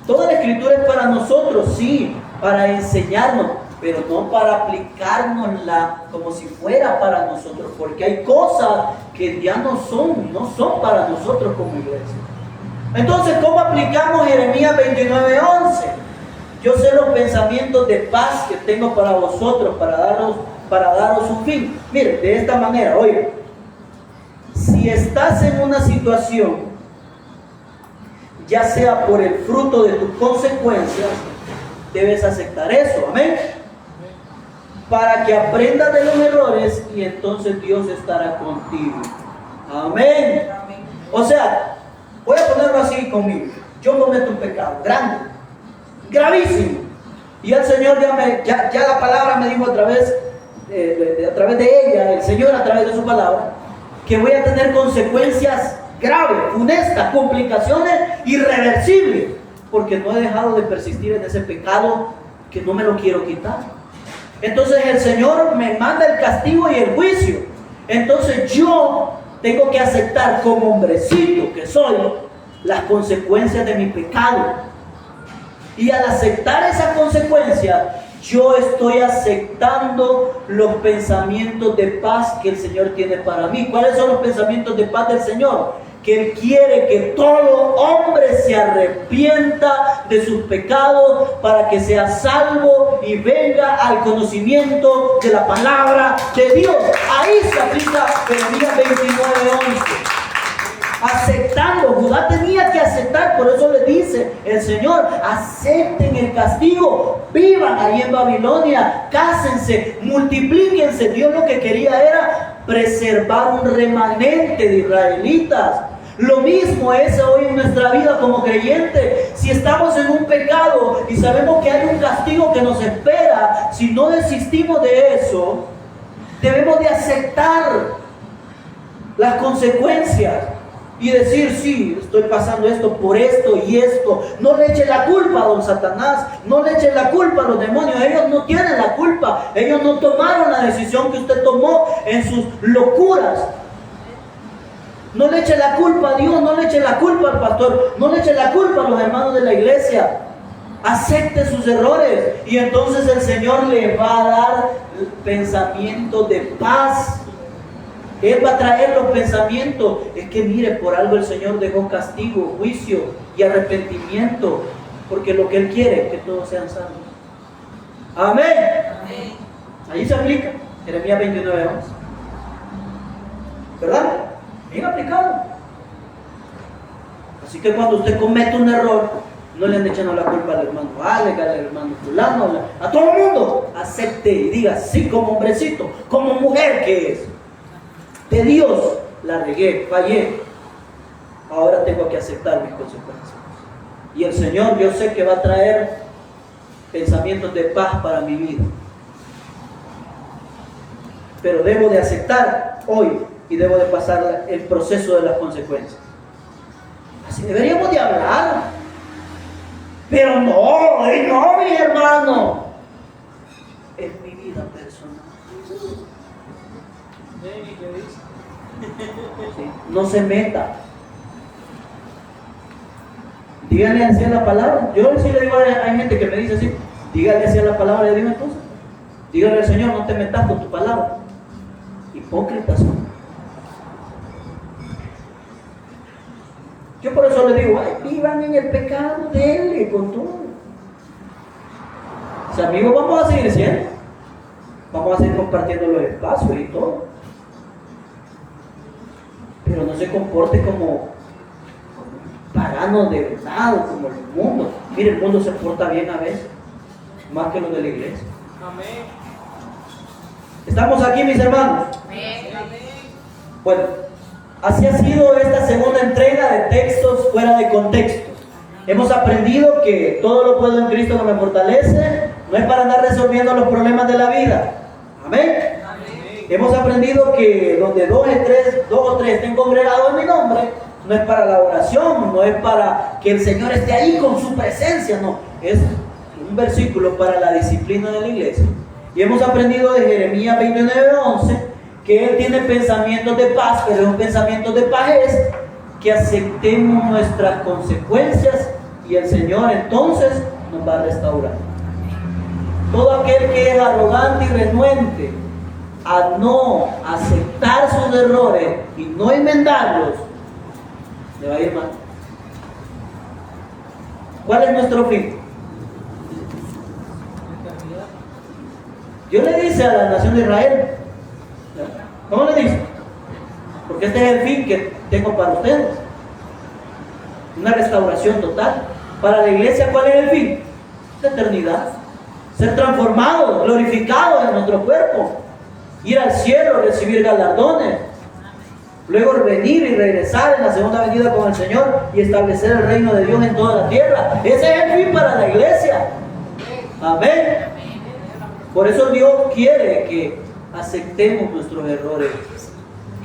Toda la Escritura es para nosotros, sí, para enseñarnos, pero no para aplicárnosla como si fuera para nosotros, porque hay cosas que ya no son para nosotros como iglesia. Entonces, ¿cómo aplicamos Jeremías 29:11? Yo sé los pensamientos de paz que tengo para vosotros, para daros un fin. Mire, de esta manera, oiga, si estás en una situación, ya sea por el fruto de tus consecuencias, debes aceptar eso, amén, para que aprendas de los errores y entonces Dios estará contigo, amén. O sea, voy a ponerlo así conmigo. Yo cometo un pecado grande gravísimo. Y el Señor ya la palabra me dijo a través de ella, el Señor a través de su palabra, que voy a tener consecuencias graves, funestas, complicaciones irreversibles, porque no he dejado de persistir en ese pecado que no me lo quiero quitar. Entonces el Señor me manda el castigo y el juicio. Entonces yo tengo que aceptar como hombrecito que soy las consecuencias de mi pecado. Y al aceptar esas consecuencias, yo estoy aceptando los pensamientos de paz que el Señor tiene para mí. ¿Cuáles son los pensamientos de paz del Señor? Que Él quiere que todo hombre se arrepienta de sus pecados para que sea salvo y venga al conocimiento de la palabra de Dios. Ahí se aplica Jeremías 29:11. Aceptando, Judá tenía que aceptar, por eso le dice el Señor: acepten el castigo, vivan ahí en Babilonia, cásense, multiplíquense. Dios lo que quería era preservar un remanente de israelitas. Lo mismo es hoy en nuestra vida como creyentes. Si estamos en un pecado y sabemos que hay un castigo que nos espera, si no desistimos de eso, debemos de aceptar las consecuencias y decir: sí, estoy pasando esto por esto y esto. No le eche la culpa a don Satanás, no le eche la culpa a los demonios. Ellos no tienen la culpa, ellos no tomaron la decisión que usted tomó en sus locuras. No le eche la culpa a Dios, no le eche la culpa al pastor, no le eche la culpa a los hermanos de la iglesia. Acepte sus errores y entonces el Señor le va a dar pensamientos de paz. Él va a traer los pensamientos. Es que mire, por algo el Señor dejó castigo, juicio y arrepentimiento, porque lo que Él quiere es que todos sean salvos. Amén. Amén. Ahí se aplica Jeremías 29:11. ¿Verdad? Bien aplicado. Así que cuando usted comete un error, no le ande echando la culpa al hermano Alex, al hermano fulano, a todo el mundo. Acepte y diga: sí, como hombrecito, como mujer que es de Dios, la regué, fallé. Ahora tengo que aceptar mis consecuencias. Y el Señor, yo sé que va a traer pensamientos de paz para mi vida. Pero debo de aceptar hoy y debo de pasar el proceso de las consecuencias. Así deberíamos de hablar. Pero no, mi hermano. Es mi vida personal. Sí, no se meta. Díganle así a la palabra. Yo sí le digo hay gente que me dice así: díganle así a la palabra de Dios entonces. Díganle al Señor: no te metas con tu palabra. Hipócritas son. Yo por eso le digo: vivan en el pecado, denle con todo. Si amigos vamos a seguir siendo, vamos a seguir compartiendo los espacios y todo, pero no se comporte como paganos de verdad, como el mundo. Mire, el mundo se porta bien a veces, más que los de la iglesia. Amén. ¿Estamos aquí, mis hermanos? Amén. Bueno, así ha sido esta segunda entrega de textos fuera de contexto. Hemos aprendido que todo lo puedo en Cristo que me fortalece. No es para andar resolviendo los problemas de la vida. Amén. Amén. Hemos aprendido que donde dos o tres estén congregados en mi nombre, no es para la oración, no es para que el Señor esté ahí con su presencia, no. Es un versículo para la disciplina de la iglesia. Y hemos aprendido de Jeremías 29:11 que Él tiene pensamientos de paz, pero un pensamiento de paz es que aceptemos nuestras consecuencias y el Señor entonces nos va a restaurar. Todo aquel que es arrogante y renuente a no aceptar sus errores y no enmendarlos, le va a ir mal. ¿Cuál es nuestro fin? Dios le dice a la nación de Israel, ¿cómo le dice? Porque este es el fin que tengo para ustedes. Una restauración total. Para la iglesia, ¿cuál es el fin? La eternidad. Ser transformados, glorificados en nuestro cuerpo. Ir al cielo, recibir galardones. Luego venir y regresar en la segunda venida con el Señor y establecer el reino de Dios en toda la tierra. Ese es el fin para la iglesia. Amén. Por eso Dios quiere que aceptemos nuestros errores,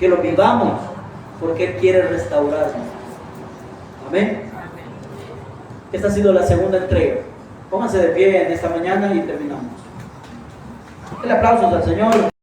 que los vivamos, porque Él quiere restaurarnos. Amén. Esta ha sido la segunda entrega. Pónganse de pie en esta mañana y terminamos. El aplauso al Señor.